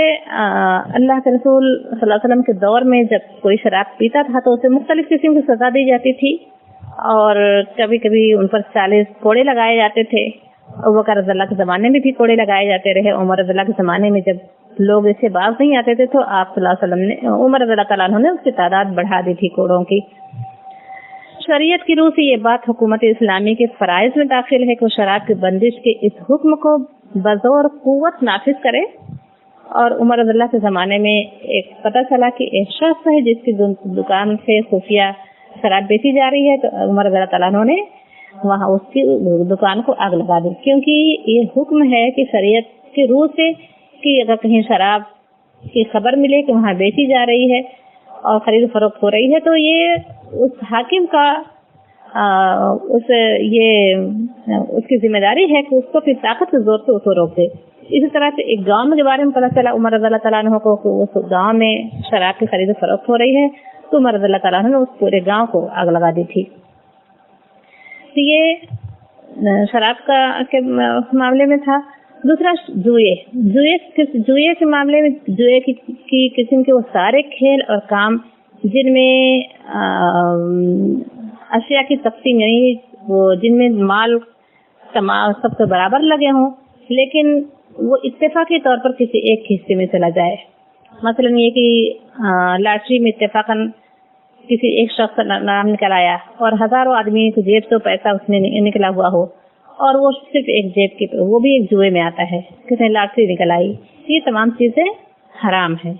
اللہ کے رسول صلی اللہ علیہ وسلم کے دور میں جب کوئی شراب پیتا تھا تو اسے مختلف قسم کی سزا دی جاتی تھی, اور کبھی کبھی ان پر 40 کوڑے لگائے جاتے تھے. ابو بکر رضی اللہ کے زمانے میں بھی کوڑے لگائے جاتے رہے. عمر رضی اللہ کے زمانے میں جب لوگ اسے باز نہیں آتے تھے تو آپ صلی اللہ علیہ وسلم نے, عمر رضی اللہ تعالیٰ عنہ نے اس کی تعداد بڑھا دی تھی کوڑوں کی. شریعت کی روح سے یہ بات حکومت اسلامی کے فرائض میں داخل ہے کہ شراب کی بندش کے اس حکم کو بزور قوت نافذ کرے. اور عمر رضی اللہ کے زمانے میں ایک پتہ چلا کہ ایک شخص ہے جس کی دکان سے خفیہ شراب بیچی جا رہی ہے, تو عمر رضی اللہ تعالیٰ عنہ نے وہاں اس کی دکان کو آگ لگا دی, کیونکہ یہ حکم ہے کہ شریعت کی روح سے کہ اگر کہیں شراب کی خبر ملے کہ وہاں بیچی جا رہی ہے اور خرید فروخت ہو رہی ہے تو یہ اس حاکم کا اس کی ذمہ داری ہے کہ اس کو پھر طاقت کے زور سے اس کو روک دے. اسی طرح سے ایک گاؤں کے بارے میں پتہ چلا عمر رضی اللہ تعالیٰ عنہ کو کہ اس گاؤں میں شراب کی خرید فروخت ہو رہی ہے, تو عمر رضی اللہ تعالیٰ عنہ نے اس پورے گاؤں کو آگ لگا دی تھی. تو یہ شراب کا کے معاملے میں تھا. دوسرا جوئے کے معاملے میں جوئے کی قسم کے وہ سارے کھیل اور کام جن میں اشیاء کی تقسیم یعنی وہ جن میں مال تمام سب سے برابر لگے ہوں لیکن وہ اتفاقی طور پر کسی ایک حصے میں چلا جائے. مثلا یہ کہ لاٹری میں اتفاقاً کسی ایک شخص کا نام نکل آیا اور ہزاروں آدمی کی جیب سے پیسہ اس میں نکلا ہوا ہو اور وہ صرف ایک جیب کی, وہ بھی ایک جوئے میں آتا ہے, کسی لاٹری نکل آئی. یہ تمام چیزیں حرام ہیں.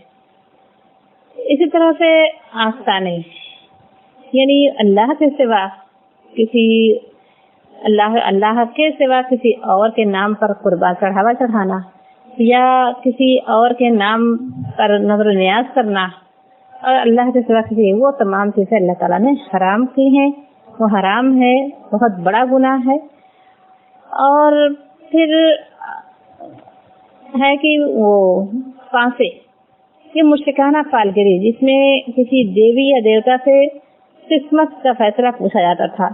اسی طرح سے آستانے یعنی اللہ کے سوا کسی اور کے نام پر قربان چڑھاوا چڑھانا یا کسی اور کے نام پر نظر و نیاز کرنا اور اللہ کے سوا کسی, وہ تمام چیزیں اللہ تعالیٰ نے حرام کی ہیں. وہ حرام ہے, بہت بڑا گناہ ہے. اور پھر ہے کہ وہ پانسے, یہ مشرکانہ فالگری جس میں کسی دیوی یا دیوتا سے قسمت کا فیصلہ پوچھا جاتا تھا,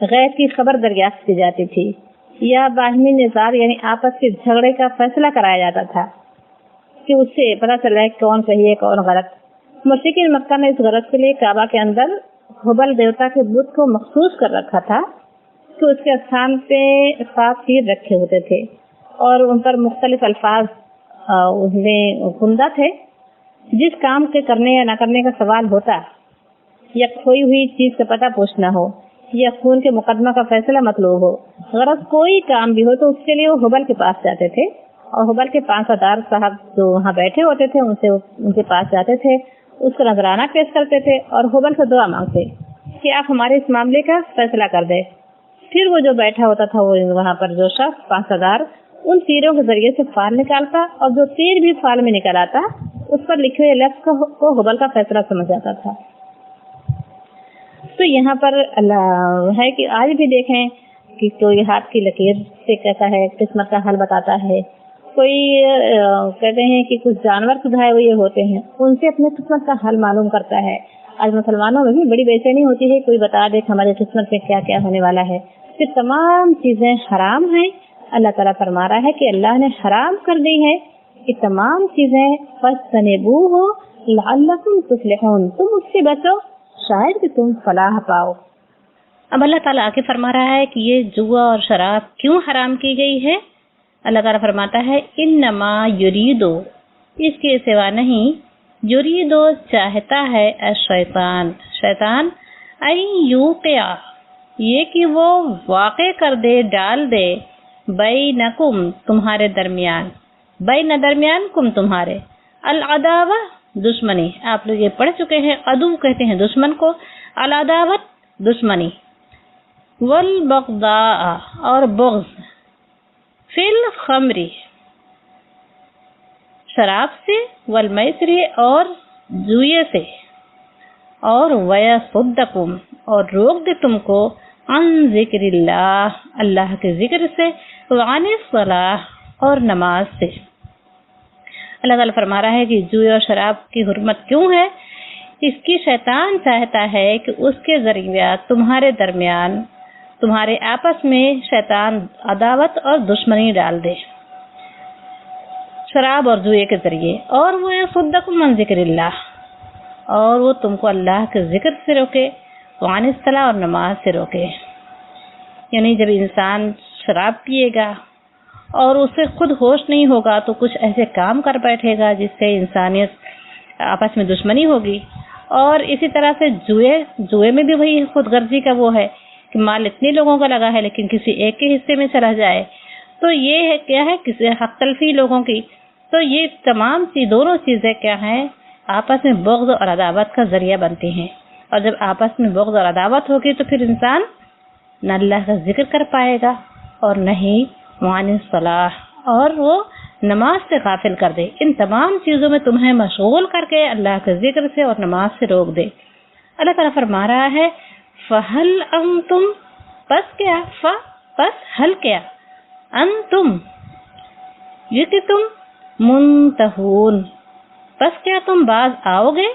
غیب کی خبر دریافت کی جاتی تھی یا باہمی نظار یعنی آپس کے جھگڑے کا فیصلہ کرایا جاتا تھا کہ اس سے پتہ چلا ہے کون صحیح ہے کون غلط. مشرکین مکہ نے اس غرض کے لیے کعبہ کے اندر حبل دیوتا کے بت کو مخصوص کر رکھا تھا کہ اس کے استھان پہ 7 تیر رکھے ہوتے تھے اور ان پر مختلف الفاظ اس میں کندہ تھے. جس کام کے کرنے یا نہ کرنے کا سوال ہوتا یا کھوئی ہوئی چیز کا پتہ پوچھنا ہو یا خون کے مقدمہ کا فیصلہ مطلوب ہو, غرض کوئی کام بھی ہو تو اس کے لیے وہ حبل کے پاس جاتے تھے اور حبل کے 5 سردار صاحب جو وہاں بیٹھے ہوتے تھے ان کے پاس جاتے تھے, اس کو نذرانہ پیش کرتے تھے اور حبل سے دعا مانگتے کہ آپ ہمارے اس معاملے کا فیصلہ کر دیں. پھر وہ جو بیٹھا ہوتا تھا وہ وہاں پر جو شخص 5 سردار ان تیروں کے ذریعے سے فال نکالتا اور جو تیر بھی فال میں نکل آتا اس پر لکھے ہوئے لفظ کو حبل کا فیصلہ سمجھ جاتا تھا. تو یہاں پر اللہ ہے کہ آج بھی دیکھیں کہ کوئی ہاتھ کی لکیر سے کہتا ہے قسمت کا حل بتاتا ہے, کوئی کہتے ہیں کہ کچھ جانور سدھائے ہوئے ہوتے ہیں ان سے اپنے قسمت کا حل معلوم کرتا ہے. آج مسلمانوں میں بھی بڑی بے چینی ہوتی ہے, کوئی بتا دے کہ ہماری قسمت میں کیا کیا ہونے والا ہے. یہ تمام چیزیں حرام ہیں. اللہ تعالیٰ فرما رہا ہے کہ اللہ نے حرام کر دی ہے کہ تمام چیزیں فَاجْتَنِبُوهُ لَعَلَّكُمْ تُفْلِحُونَ, تم اس سے بچو شاید کہ تم فلاح پاؤ. اب اللہ تعالیٰ آگے فرما رہا ہے کہ یہ جوا اور شراب کیوں حرام کی گئی ہے. اللہ تعالیٰ فرماتا ہے انما یریدو, اس کے سوا نہیں, یریدو چاہتا ہے الشیطان, شیطان ان یوقع یہ کہ وہ واقع کر دے، ڈال دے، بینکم تمہارے درمیان، بین درمیان کم تمہارے، العداوہ دشمنی، آپ لوگ یہ پڑھ چکے ہیں، عدو کہتے ہیں دشمن کو، العداوت دشمنی، والبغضاء اور بغض، فی الخمر شراب سے، والمیسر اور جوئے سے، اور ویصدکم اور روک دے تم کو، عن ذکر اللہ اللہ کے ذکر سے، وعن الصلاۃ اور نماز سے۔ اللہ تعالیٰ فرما رہا ہے کہ جوئے اور شراب کی حرمت کیوں ہے؟ اس کی شیطان چاہتا ہے کہ اس کے ذریعہ تمہارے درمیان، تمہارے آپس میں شیطان عداوت اور دشمنی ڈال دے شراب اور جوئے کے ذریعے، اور وہ یصدکم عن ذکر اللہ اور وہ تم کو اللہ کے ذکر سے روکے، وعن الصلاۃ اور نماز سے روکے۔ یعنی جب انسان شراب پیے گا اور اسے خود ہوش نہیں ہوگا تو کچھ ایسے کام کر بیٹھے گا جس سے انسانیت آپس میں دشمنی ہوگی، اور اسی طرح سے جوئے میں بھی وہی خود غرضی کا وہ ہے کہ مال اتنے لوگوں کا لگا ہے لیکن کسی ایک کے حصے میں چلا جائے، تو یہ ہے کیا ہے، کسی حق تلفی لوگوں کی۔ تو یہ تمام دونوں چیزیں کیا ہیں، آپس میں بغض اور عداوت کا ذریعہ بنتی ہیں، اور جب آپس میں بغض اور عداوت ہوگی تو پھر انسان نہ اللہ کا ذکر کر پائے گا اور نہ ہی وعن الصلاۃ، اور وہ نماز سے غافل کر دے۔ ان تمام چیزوں میں تمہیں مشغول کر کے اللہ کے ذکر سے اور نماز سے روک دے۔ اللہ تعالیٰ فرما رہا ہے فَهَلْ أَنْتُمْ پس کیا، پس حل کیا، انتم یہ کہ تم، منتہون پس کیا تم باز آؤ گے؟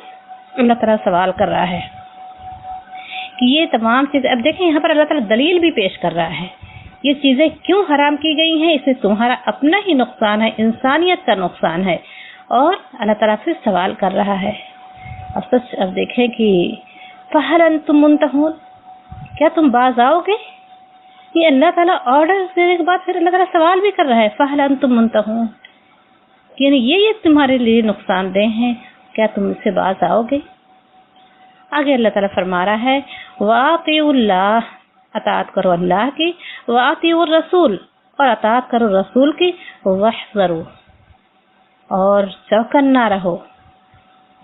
اللہ تعالیٰ سوال کر رہا ہے کہ یہ تمام چیزیں، اب دیکھیں یہاں پر اللہ تعالیٰ دلیل بھی پیش کر رہا ہے، یہ چیزیں کیوں حرام کی گئی ہیں، اس سے تمہارا اپنا ہی نقصان ہے، انسانیت کا نقصان ہے، اور اللہ تعالیٰ سے سوال کر رہا ہے۔ اب دیکھیں کہ فَهَلْ أَنْتُمْ مُنْتَهُونَ کیا تم باز آؤ گے؟ یہ اللہ تعالیٰ آرڈر دینے کے بعد پھر اللہ تعالیٰ سوال بھی کر رہا ہے فَهَلْ أَنْتُمْ مُنْتَهُونَ، یعنی یہ تمہارے لیے نقصان دہ ہیں، کیا تم اس سے باز آؤ گے؟ آگے اللہ تعالیٰ فرما رہا ہے وَأَطِيعُوا اللَّهَ اطاعت کرو اللہ کی، وَأَطِيعُوا الرَّسُولَ اور اطاعت کرو رسول کی، وَاحْذَرُوا اور چوکنا رہو،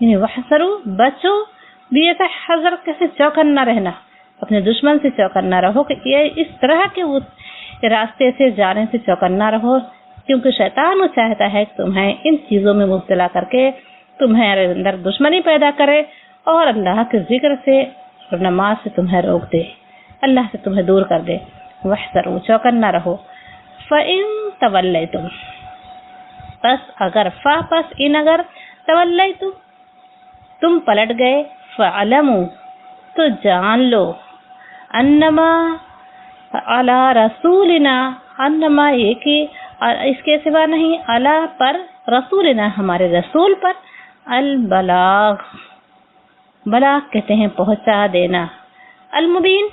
یعنی وَاحْذَرُوا بچو، حذر کیسے چوکنا رہنا، اپنے دشمن سے چوکنا رہو کہ یہ اس طرح کے راستے سے جانے سے چوکنا رہو، کیونکہ شیطان وہ چاہتا ہے کہ تمہیں ان چیزوں میں مبتلا کر کے تمہارے اندر دشمنی پیدا کرے اور اللہ کے ذکر سے اور نماز سے تمہیں روک دے، اللہ سے تمہیں دور کر دے۔ وَاحْذَرُوا چوکنا رہو۔ فَإِن تَوَلَّيْتُمْ پس اگر پس ان اگر تَوَلَّيْتُمْ تم پلٹ گئے، فَعَلَمُوا تو جان لو، انما علی رسولنا انما یہ کہ اس کے سوا نہیں، علی پر رسولنا ہمارے رسول پر، البلاغ بلاغ کہتے ہیں پہنچا دینا، المبین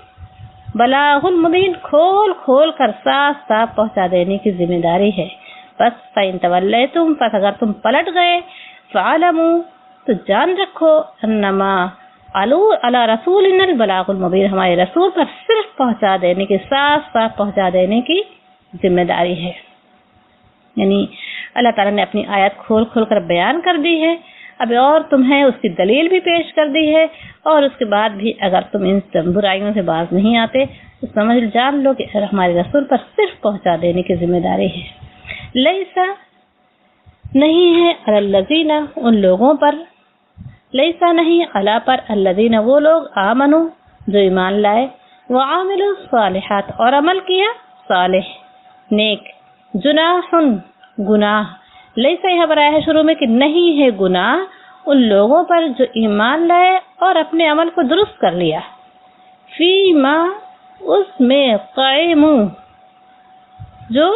بلاغ المبین کھول کھول کر صاف صاف پہنچا دینے کی ذمہ داری ہے۔ بس فَإِن تَوَلَّيْتُمْ پس اگر تم پلٹ گئے، فَعَلَمُوا تو جان رکھو، انما علی رسولنا البلاغ المبین ہمارے رسول پر صرف پہنچا دینے کی، صاف صاف پہنچا دینے کی ذمہ داری ہے۔ یعنی اللہ تعالیٰ نے اپنی آیت کھول کھول کر بیان کر دی ہے، اب اور تمہیں اس کی دلیل بھی پیش کر دی ہے، اور اس کے بعد بھی اگر تم ان برائیوں سے باز نہیں آتے تو سمجھ جان لو کہ ہمارے رسول پر صرف پہنچا دینے کی ذمہ داری ہے۔ لیسا نہیں ہے علی الذین ان لوگوں پر، لیسا نہیں علی پر الذین وہ لوگ آمنو جو ایمان لائے، وعاملوا الصالحات اور عمل کیا صالح نیک، جناح گناہ، لیسا یہاں پر آیا ہے شروع میں کہ نہیں ہے گناہ ان لوگوں پر جو ایمان لائے اور اپنے عمل کو درست کر لیا، فیما اس میں قائمو جو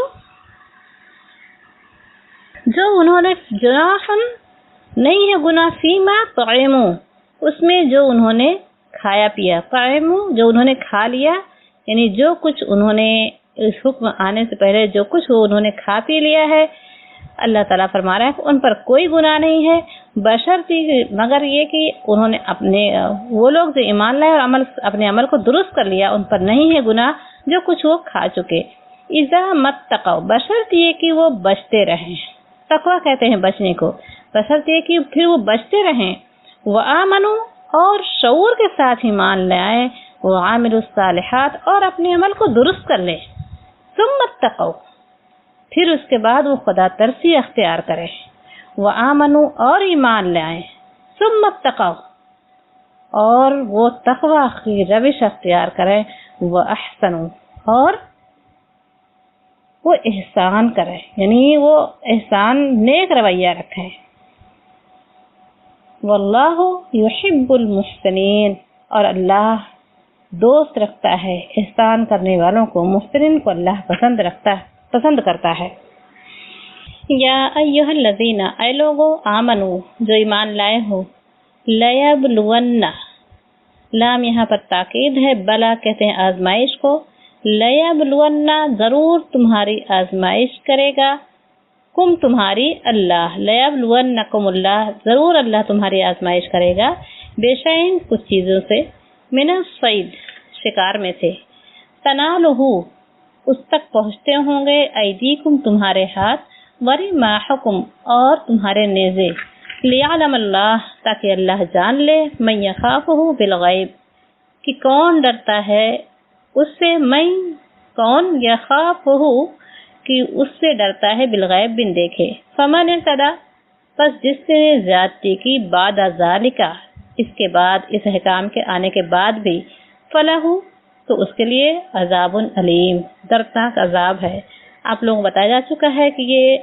انہوں نے، جناح نہیں ہے گناہ، فیما قائمو اس میں جو انہوں نے کھایا پیا، قائمو جو انہوں نے کھا لیا، یعنی جو کچھ انہوں نے اس حکم آنے سے پہلے جو کچھ وہ انہوں نے کھا پی لیا ہے، اللہ تعالیٰ فرما رہا ہے کہ ان پر کوئی گناہ نہیں ہے، بشرطی مگر یہ کہ انہوں نے وہ لوگ جو ایمان لائے اور اپنے عمل کو درست کر لیا، ان پر نہیں ہے گناہ جو کچھ وہ کھا چکے۔ اذا متقوا، بشرط یہ کہ وہ بچتے رہیں، تقویٰ کہتے ہیں بچنے کو، بشرط یہ کہ پھر وہ بچتے رہیں، وآمنوا، اور شعور کے ساتھ ایمان لائیں، وعاملوا الصالحات، اور اپنے عمل کو درست کر لیں، ثم اتقوا، پھر اس کے بعد وہ خدا ترسی اختیار کریں، وآمنوا، اور ایمان لائیں، ثم اتقوا، اور وہ تقویٰ کی روش اختیار کریں، واحسنوا، اور وہ احسان کریں، یعنی وہ احسان نیک رویہ رکھیں۔ واللہ یحب المحسنین، اور اللہ دوست رکھتا ہے احسان کرنے والوں کو، محسنین کو اللہ پسند کرتا ہے۔ یا ایھا الذین، اے لوگو، آمنو، جو ایمان لائے ہو، لیبلون، لام یہاں پر تاکید ہے، بلا کہتے ہیں آزمائش کو، لیبلون، ضرور تمہاری آزمائش کرے گا، کم تمہاری اللہ، لیبلونکم اللہ، ضرور اللہ تمہاری آزمائش کرے گا، بے شین کچھ چیزوں سے، من الصید، شکار میں سے، تنالہ، اس تک پہنچتے ہوں گے، ایدیکم، تمہارے ہاتھ، ورماحکم، اور تمہارے نیزے، لیعلم اللہ، تاکہ اللہ جان لے، من یخافہ بالغیب، کہ کون ڈرتا ہے اس سے، من کون، یخافہ، کہ اس سے ڈرتا ہے، بالغیب، بن دیکھے، فمن اعتدی، پس جس نے زیادتی کی، بعد ذالک، اس کے بعد، اس احکام کے آنے کے بعد بھی، فلہ، تو اس کے لیے عذاب علیم، دردناک عذاب ہے۔ آپ لوگوں کو بتایا جا چکا ہے کہ یہ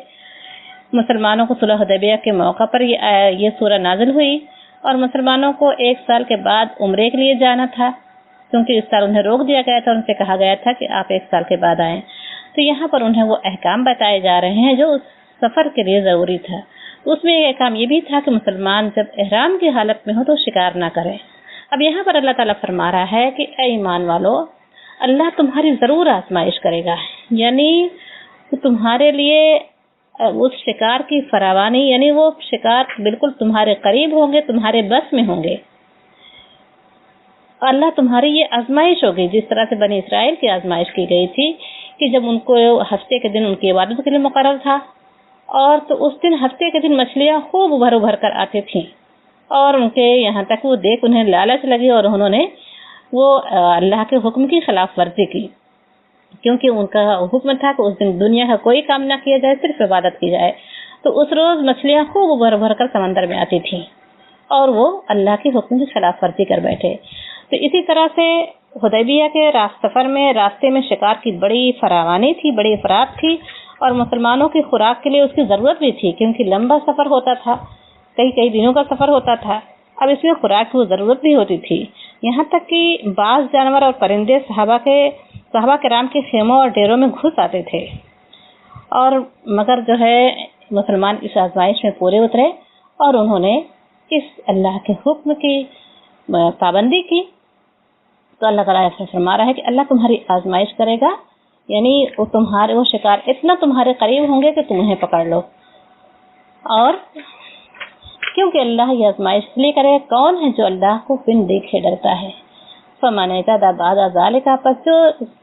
مسلمانوں کو صلح حدیبیہ کے موقع پر یہ سورہ نازل ہوئی، اور مسلمانوں کو 1 سال کے بعد عمرے کے لیے جانا تھا، کیونکہ اس سال انہیں روک دیا گیا تھا، ان سے کہا گیا تھا کہ آپ 1 سال کے بعد آئیں۔ تو یہاں پر انہیں وہ احکام بتائے جا رہے ہیں جو اس سفر کے لیے ضروری تھا۔ اس میں ایک احکام یہ بھی تھا کہ مسلمان جب احرام کی حالت میں ہو تو شکار نہ کریں۔ اب یہاں پر اللہ تعالیٰ فرما رہا ہے کہ اے ایمان والو، اللہ تمہاری ضرور آزمائش کرے گا، یعنی تمہارے لیے اس شکار کی فراوانی، یعنی وہ شکار بالکل تمہارے قریب ہوں گے، تمہارے بس میں ہوں گے۔ اللہ تمہاری یہ آزمائش ہوگی، جس طرح سے بنی اسرائیل کی آزمائش کی گئی تھی کہ جب ان کو ہفتے کے دن ان کی عبادت کے لیے مقرر تھا، اور تو اس دن ہفتے کے دن مچھلیاں خوب ابھر ابھر کر آتی تھیں، اور ان کے یہاں تک وہ دیکھ انہیں لالچ لگی، اور انہوں نے وہ اللہ کے حکم کی خلاف ورزی کی، کیونکہ ان کا حکم تھا کہ اس دن دنیا کا کوئی کام نہ کیا جائے، صرف عبادت کی جائے۔ تو اس روز مچھلیاں خوب ابھر ابھر کر سمندر میں آتی تھیں، اور وہ اللہ کے حکم کی خلاف ورزی کر بیٹھے۔ تو اسی طرح سے حدیبیہ کے سفر میں راستے میں شکار کی بڑی فراوانی تھی، بڑی افراد تھی، اور مسلمانوں کی خوراک کے لیے اس کی ضرورت بھی تھی، کیونکہ لمبا سفر ہوتا تھا، کئی دنوں کا سفر ہوتا تھا۔ اب اس میں خوراک کی ضرورت بھی ہوتی تھی، یہاں تک کہ بعض جانور اور پرندے صحابہ کرام کے خیموں اور ڈیروں میں گھس آتے تھے، اور مگر جو ہے مسلمان اس آزمائش میں پورے اترے، اور انہوں نے اس اللہ کے حکم کی پابندی کی۔ تو اللہ تعالیٰ فرما رہا ہے کہ اللہ تمہاری آزمائش کرے گا، یعنی وہ شکار اتنا تمہارے قریب ہوں گے کہ تم انہیں پکڑ لو، اور کیونکہ اللہ یہ آزمائش اس لیے کرے، کون ہے جو اللہ کو بن دیکھے ڈرتا ہے، فمن اعتدی بعد ذالک، پس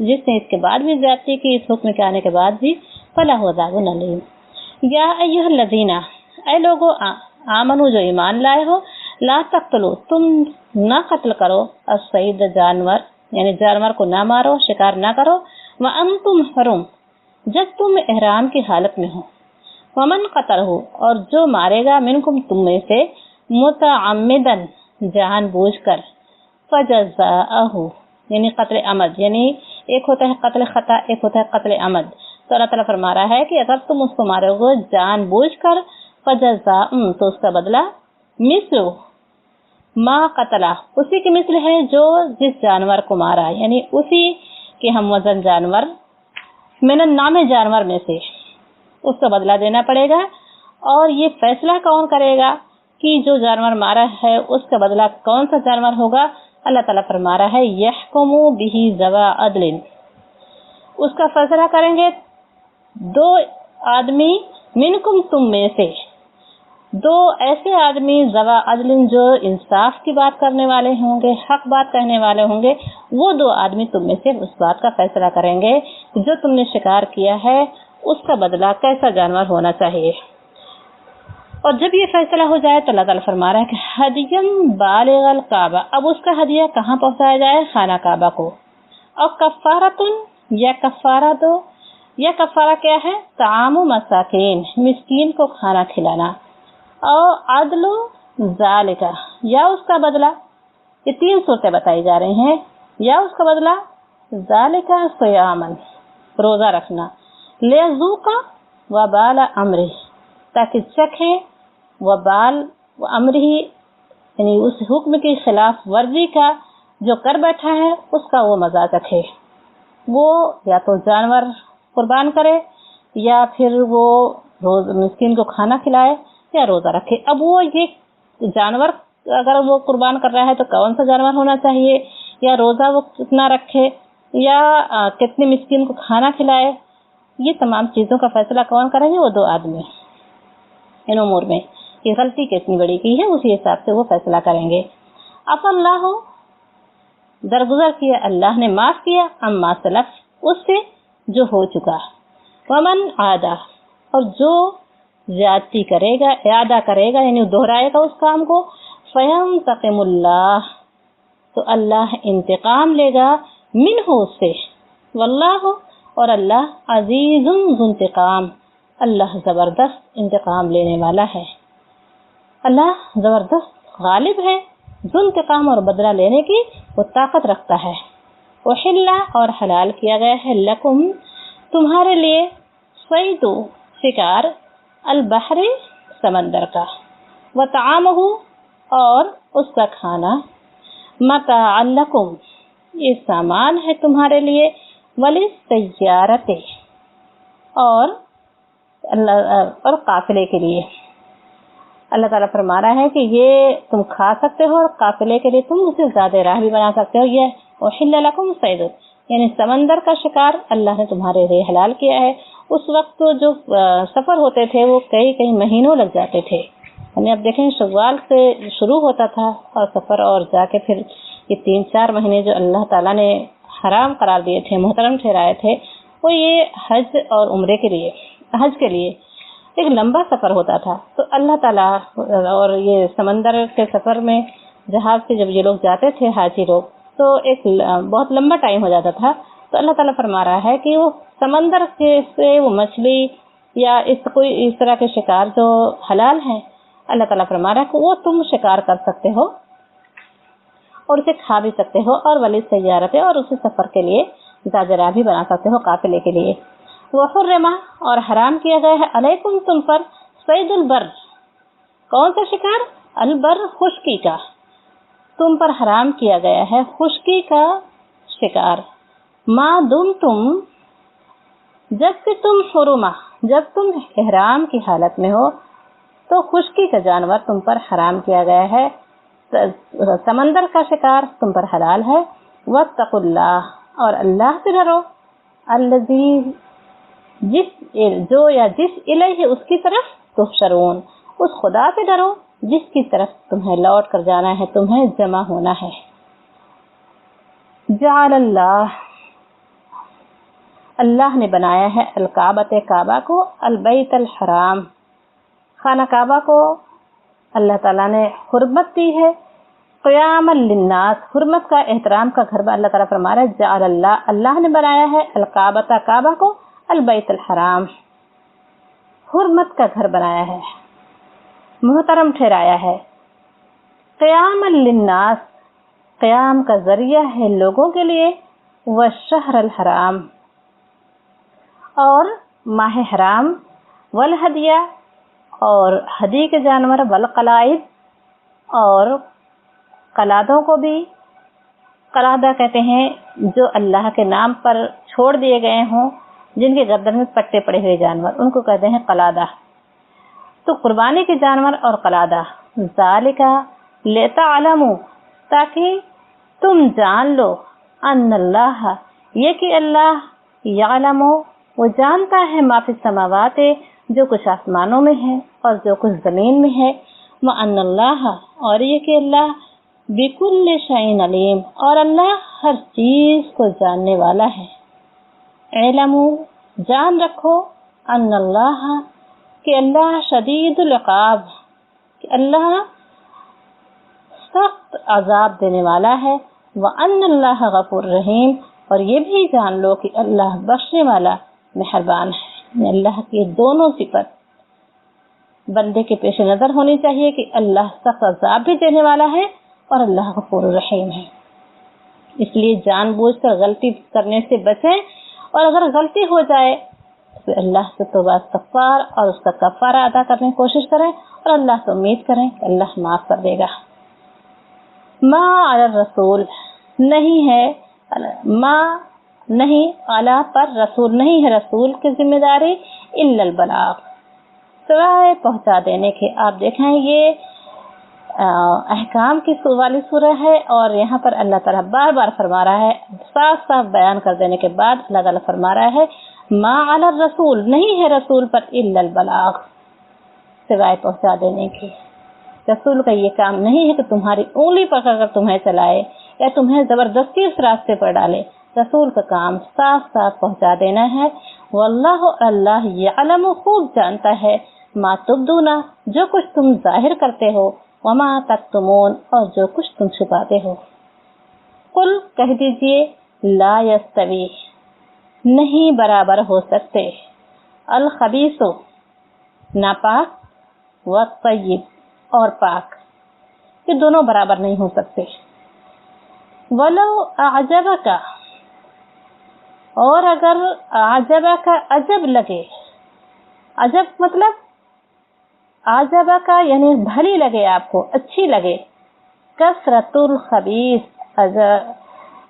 جس نے اس کے بعد بھی زیادتی کی، اس حکم کے آنے کے بعد بھی، فلہ عذاب علیم۔ یا ایھا الذین، اے لوگو آمنو، جو ایمان لائے ہو، لا تقتلوا، تم نہ قتل کرو، الصید، جانور، یعنی جانور کو نہ مارو، شکار نہ کرو، وانتم حرم، جب تم احرام کی حالت میں ہو، ومن قتلہ، اور جو مارے گا، منکم، تم میں سے، متعمدن، جان بوجھ کر، فجزاءہ، یعنی قتل عمد، یعنی ایک ہوتا ہے قتل خطا، ایک ہوتا ہے قتل عمد۔ تو اللہ تعالیٰ فرما رہا ہے کہ اگر تم اس کو مارو گے جان بوجھ کر، فجزاء، تو اس کا بدلہ، مثل ما قتلہ، اسی کی مثل ہے جو جس جانور کو مارا، یعنی اسی کے ہم وزن جانور، من النعام، جانور میں سے، اس کا بدلہ دینا پڑے گا۔ اور یہ فیصلہ کون کرے گا کہ جو جانور مارا ہے اس کا بدلہ کون سا جانور ہوگا؟ اللہ تعالیٰ فرما رہا ہے، یحکم بہ ذوی عدل، اس کا فیصلہ کریں گے 2 آدمی، منکم، تم میں سے، دو ایسے آدمی ذوا عدل جو انصاف کی بات کرنے والے ہوں گے، حق بات کہنے والے ہوں گے، وہ دو آدمی تم میں سے اس بات کا فیصلہ کریں گے کہ جو تم نے شکار کیا ہے اس کا بدلہ کیسا جانور ہونا چاہیے۔ اور جب یہ فیصلہ ہو جائے تو اللہ تعالیٰ فرما رہا ہے کہ ہدیم بالغ الکعبہ، اب اس کا ہدیہ کہاں پہنچایا جائے؟ خانہ کعبہ کو۔ اور کفارتن، یا کفارہ دو، یا کفارہ کیا ہے؟ طعام مساکین، مسکین کو کھانا کھلانا، اور عدل ذالک، یا اس کا بدلہ، یہ تین صورتیں بتائی جا رہی ہیں، یا اس کا بدلہ ذالک صیامن، روزہ رکھنا، لیذوق وبال امرہ، تاکہ چکھے وبال امرہ، یعنی اس حکم کی خلاف ورزی کا جو کر بیٹھا ہے اس کا وہ مزہ چکھے۔ وہ یا تو جانور قربان کرے، یا پھر وہ مسکین کو کھانا کھلائے، یا روزہ رکھے۔ اب وہ یہ جانور اگر وہ قربان کر رہا ہے تو کون سا جانور ہونا چاہیے، یا روزہ وہ کتنا رکھے، یا کتنے مسکین کو کھانا کھلائے، یہ تمام چیزوں کا فیصلہ کون کریں گے؟ وہ دو آدمی ان امور میں، یہ غلطی کتنی بڑی کی ہے اسی حساب سے وہ فیصلہ کریں گے۔ اف اللہ، درگزر کیا اللہ نے، معاف کیا، اما سلف، اس سے جو ہو چکا، ومن عادا، اور جو زیادتی کرے گا، اعادہ کرے گا یعنی دہرائے گا اس کام کو، فینتقم اللہ، تو اللہ انتقام لے گا، منہ اس سے، واللہ، اور اللہ عزیز ذو انتقام، اللہ زبردست انتقام لینے والا ہے، اللہ زبردست غالب ہے، ذو انتقام اور بدلہ لینے کی وہ طاقت رکھتا ہے۔ وحل، اور حلال کیا گیا ہے، لکم، تمہارے لیے، صید، شکار، البحر، سمندر کا، وطعامہ، اور اس کا کھانا، متاعا لکم، یہ سامان ہے تمہارے لیے، وللسیارۃ، اور قافلے کے لیے۔ اللہ تعالیٰ فرما رہا ہے کہ یہ تم کھا سکتے ہو، اور قافلے کے لیے تم اسے زیادہ راہ بھی بنا سکتے ہو۔ یہ احل لکم صید، یعنی سمندر کا شکار اللہ نے تمہارے لیے حلال کیا ہے۔ اس وقت تو جو سفر ہوتے تھے وہ کئی مہینوں لگ جاتے تھے، یعنی اب دیکھیں شوال سے شروع ہوتا تھا اور سفر، اور جا کے پھر یہ 3-4 مہینے جو اللہ تعالیٰ نے حرام قرار دیے تھے، محترم ٹھہرائے تھے، وہ یہ حج اور عمرے کے لیے، حج کے لیے ایک لمبا سفر ہوتا تھا۔ تو اللہ تعالیٰ، اور یہ سمندر کے سفر میں جہاز سے جب یہ لوگ جاتے تھے حاجی لوگ، تو ایک بہت لمبا ٹائم ہو جاتا تھا۔ تو اللہ تعالیٰ فرما رہا ہے کہ وہ سمندر سے وہ مچھلی یا کوئی اس طرح کے شکار جو حلال ہیں، اللہ تعالیٰ فرما رہا ہے کہ وہ تم شکار کر سکتے ہو اور اسے کھا بھی سکتے ہو، اور ولی سیارت، اور اسے سفر کے لیے زاجرہ بھی بنا سکتے ہو، قافلے کے لیے۔ وحرما، اور حرام کیا گیا ہے، علیکم، تم پر، صید البر، کون سا شکار؟ البر، خشکی کا، تم پر حرام کیا گیا ہے خشکی کا شکار، ما دمتم، جب کہ تم حرما، جب تم احرام کی حالت میں ہو تو خشکی کا جانور تم پر حرام کیا گیا ہے، سمندر کا شکار تم پر حلال ہے۔ واتقوا اللہ، اور اللہ سے ڈرو، الذی، جس الیہ، اس کی طرف، تحشرون، اس خدا سے ڈرو جس کی طرف تمہیں لوٹ کر جانا ہے، تمہیں جمع ہونا ہے۔ جعل اللہ، اللہ نے بنایا ہے، الکعبۃ، کعبہ کو، البیت الحرام، خانہ کعبہ کو اللہ تعالیٰ نے حرمت دی ہے، قیاما للناس، حرمت کا، احترام کا گھر، اللہ تعالیٰ فرما رہا ہے جعل اللہ، اللہ نے بنایا ہے، الکعبۃ، کعبہ کو، البیت الحرام، حرمت کا گھر بنایا ہے، محترم ٹھہرایا ہے، قیاما للناس، قیام کا ذریعہ ہے لوگوں کے لیے، والشہر الحرام، اور ماہ حرام، والہدیہ، اور ہدی کے جانور، والقلائد، اور قلادوں کو بھی، قلادہ کہتے ہیں جو اللہ کے نام پر چھوڑ دیے گئے ہوں، جن کے گردن میں پٹے پڑے ہوئے جانور، ان کو کہتے ہیں قلادہ۔ تو قربانی کے جانور اور قلادہ، ذالک لتعلموا، تاکہ تم جان لو، ان اللہ، یہ کہ اللہ، یعلم، وہ جانتا ہے، ما فی السماوات، جو کچھ آسمانوں میں ہے اور جو کچھ زمین میں ہے، وَأَنَّ اللَّهَ اور یہ کہ اللہ بِكُلِّ شَيْءٍ عَلِيمٌ اور اللہ ہر چیز کو جاننے والا ہے۔ اعلموا جان رکھو، ان اللہ کہ اللہ شدید العقاب کہ اللہ سخت عذاب دینے والا ہے، وَأَنَّ اللَّهَ غَفُورٌ رَحِيمٌ اور یہ بھی جان لو کہ اللہ بخشنے والا مہربان ہے۔ اللہ کی دونوں صفت بندے کے پیش نظر ہونی چاہیے کہ اللہ سخت عذاب بھی دینے والا ہے اور اللہ غفور رحیم ہے۔ اس لیے جان بوجھ کر غلطی کرنے سے بچیں، اور اگر غلطی ہو جائے تو اللہ سے توبہ استغفار اور اس کا کفارہ ادا کرنے کی کوشش کریں، اور اللہ سے امید کریں کہ اللہ معاف کر دے گا۔ ما علی الرسول نہیں ہے، ما نہیں اعلی پر رسول نہیں ہے رسول کی ذمہ داری، الا البلاغ سوائے پہنچا دینے کے۔ آپ دیکھیں یہ احکام کی والی سورہ ہے، اور یہاں پر اللہ تعالیٰ بار بار فرما رہا ہے، صاف صاف بیان کر دینے کے بعد اللہ تعالیٰ فرما رہا ہے ما علی الرسول نہیں ہے رسول پر الا البلاغ سوائے پہنچا دینے کے۔ رسول کا یہ کام نہیں ہے کہ تمہاری انگلی پکڑ کر تمہیں چلائے یا تمہیں زبردستی اس راستے پر ڈالے۔ رسول کا کام صاف صاف پہنچا دینا ہے۔ واللہ اللہ یعلم خوب جانتا ہے ما تبدون جو کچھ تم ظاہر کرتے ہو، وما تکتمون اور جو کچھ تم چھپاتے ہو۔ قل کہہ دیجئے لا یستوی نہیں برابر ہو سکتے، الخبیث ناپاک والطیب اور پاک، یہ دونوں برابر نہیں ہو سکتے۔ ولو اعجبک اور اگر اعجبک عجب لگے، عجب مطلب اعجبک یعنی بھلی لگے، آپ کو اچھی لگے، کثرت الخبیث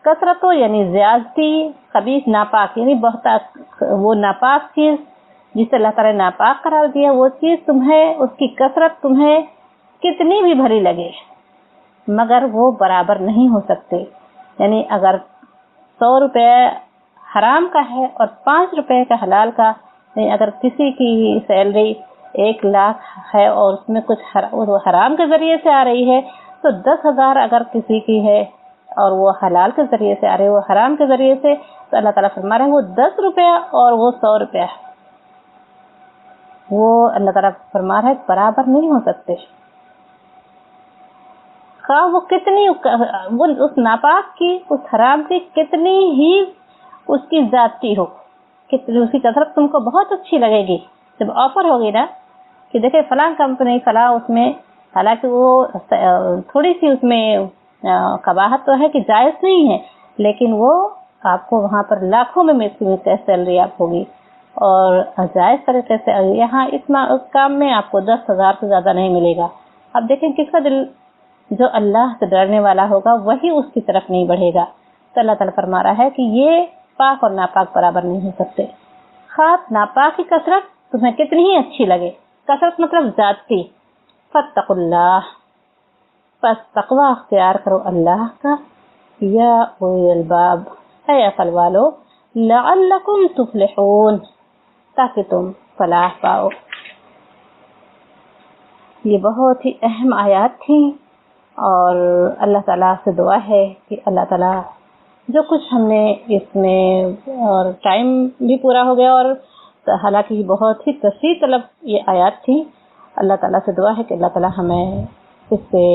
کثرت یعنی زیادتی، خبیث ناپاک یعنی بہت وہ ناپاک چیز جسے اللہ تعالیٰ نے ناپاک قرار دیا، وہ چیز تمہیں اس کی کثرت تمہیں کتنی بھی بھری لگے مگر وہ برابر نہیں ہو سکتے۔ یعنی اگر 100 روپے حرام کا ہے اور 5 روپے کا حلال کا، یعنی اگر کسی کی سیلری 1 لاکھ ہے اور اس میں کچھ حرام کے ذریعے سے آ رہی ہے، تو 10,000 اگر کسی کی ہے اور وہ حلال کے ذریعے سے آ رہی ہے، وہ حرام کے ذریعے سے، تو اللہ تعالیٰ فرما رہے ہیں وہ 10 روپیہ اور وہ 100 روپیہ، وہ اللہ تعالیٰ فرما رہے ہیں برابر نہیں ہو سکتے۔ وہ کتنی وہ اس ناپاک کی، اس حرام کی کتنی ہی اس کی ذاتی ہو، کتنی اس کی کثرت تم کو بہت اچھی لگے گی۔ جب آفر ہوگی نا کہ دیکھیں فلاں کمپنی فلاں، اس میں حالانکہ وہ تھوڑی سی اس میں قباحت تو ہے کہ جائز نہیں ہے، لیکن وہ آپ کو وہاں پر لاکھوں میں سیلری آپ ہوگی، اور جائز طریقے سے یہاں اس کام میں آپ کو 10,000 سے زیادہ نہیں ملے گا۔ اب دیکھیں کس کا دل جو اللہ سے ڈرنے والا ہوگا وہی اس کی طرف نہیں بڑھے گا۔ تو اللہ تعالیٰ فرما رہا ہے کہ یہ پاک اور ناپاک برابر نہیں ہو سکتے۔ خاص ناپاک کی کثرت تمہیں کتنی ہی اچھی لگے، کثرت مطلب ذاتی، فاتقوا اللہ پس تقوی اختیار کرو اللہ کا، یا اولی الباب اے عقل والو، لعلکم تفلحون تاکہ تم فلاح پاؤ۔ یہ بہت ہی اہم آیات تھیں، اور اللہ تعالیٰ سے دعا ہے کہ اللہ تعالیٰ جو کچھ ہم نے اس میں، اور ٹائم بھی پورا ہو گیا، اور حالانکہ یہ بہت ہی تفصیل طلب یہ آیات تھیں، اللہ تعالیٰ سے دعا ہے کہ اللہ تعالیٰ ہمیں اس سے،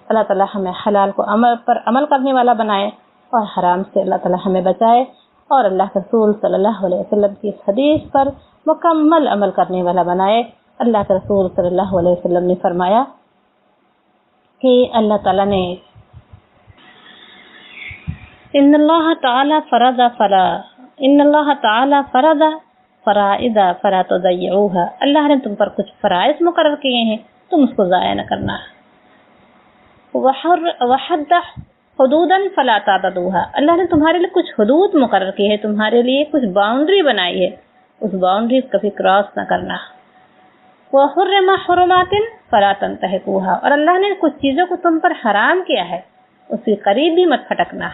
اللہ تعالیٰ ہمیں حلال کو عمل کرنے والا بنائے، اور حرام سے اللہ تعالیٰ ہمیں بچائے، اور اللہ کے رسول صلی اللہ علیہ وسلم کی اس حدیث پر مکمل عمل کرنے والا بنائے۔ اللہ کے رسول صلی اللہ علیہ وسلم نے فرمایا کہ اللہ تعالیٰ نے ان اللہ تعالیٰ فرض فرائض فلا تضيعوها، اللہ نے تم پر کچھ فرائض مقرر کیے ہیں، تم اس کو ضائع نہ کرنا۔ وحد حدودا فلا تعتدوها، اللہ نے تمہارے لیے کچھ حدود مقرر کی ہے، تمہارے لیے کچھ باؤنڈری بنائی ہے، اس باؤنڈری کبھی کراس نہ کرنا۔ وحرم حرمات فلا تنتهكوها، اور اللہ نے کچھ چیزوں کو تم پر حرام کیا ہے، اس کے قریب بھی مت پھٹکنا۔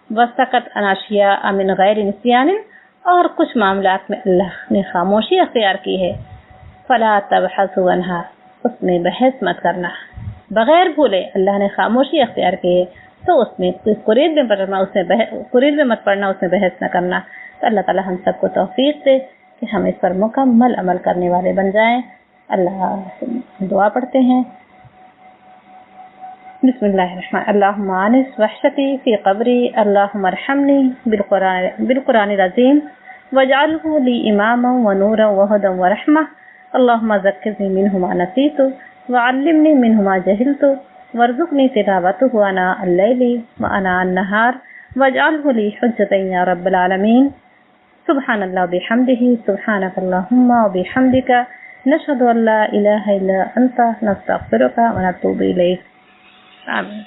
وسکت اناشیا من غیر نسیان، اور کچھ معاملات میں اللہ نے خاموشی اختیار کی ہے، فلا تبحثوا عنہا، اس میں بحث مت کرنا، بغیر بھولے اللہ نے خاموشی اختیار کی ہے تو اس میں قریب میں مت پڑنا، اس میں بحث نہ کرنا۔ تو اللہ تعالی ہم سب کو توفیق دے کہ ہم اس پر مکمل عمل کرنے والے بن جائیں۔ اللہ دعا پڑھتے ہیں۔ بسم اللہ الرحمن اللہم آنس وحشتی فی قبری، اللہم ارحمنی بالقرآن العظیم واجعلہ لی اماما ونورا وہدا ورحمہ، اللہم ذکرنی منہ ما نسیت وعلمنی منہ ما جہلت وارزقنی تلاوتہ آناء اللیل وآناء النہار واجعلہ لی حجتا یا رب العالمین۔ سبحان اللہ وبحمدہ، سبحانک اللہم وبحمدک، نشہد ان لا الہ الا انت، نستغفرک ونتوب الیک۔ آمین۔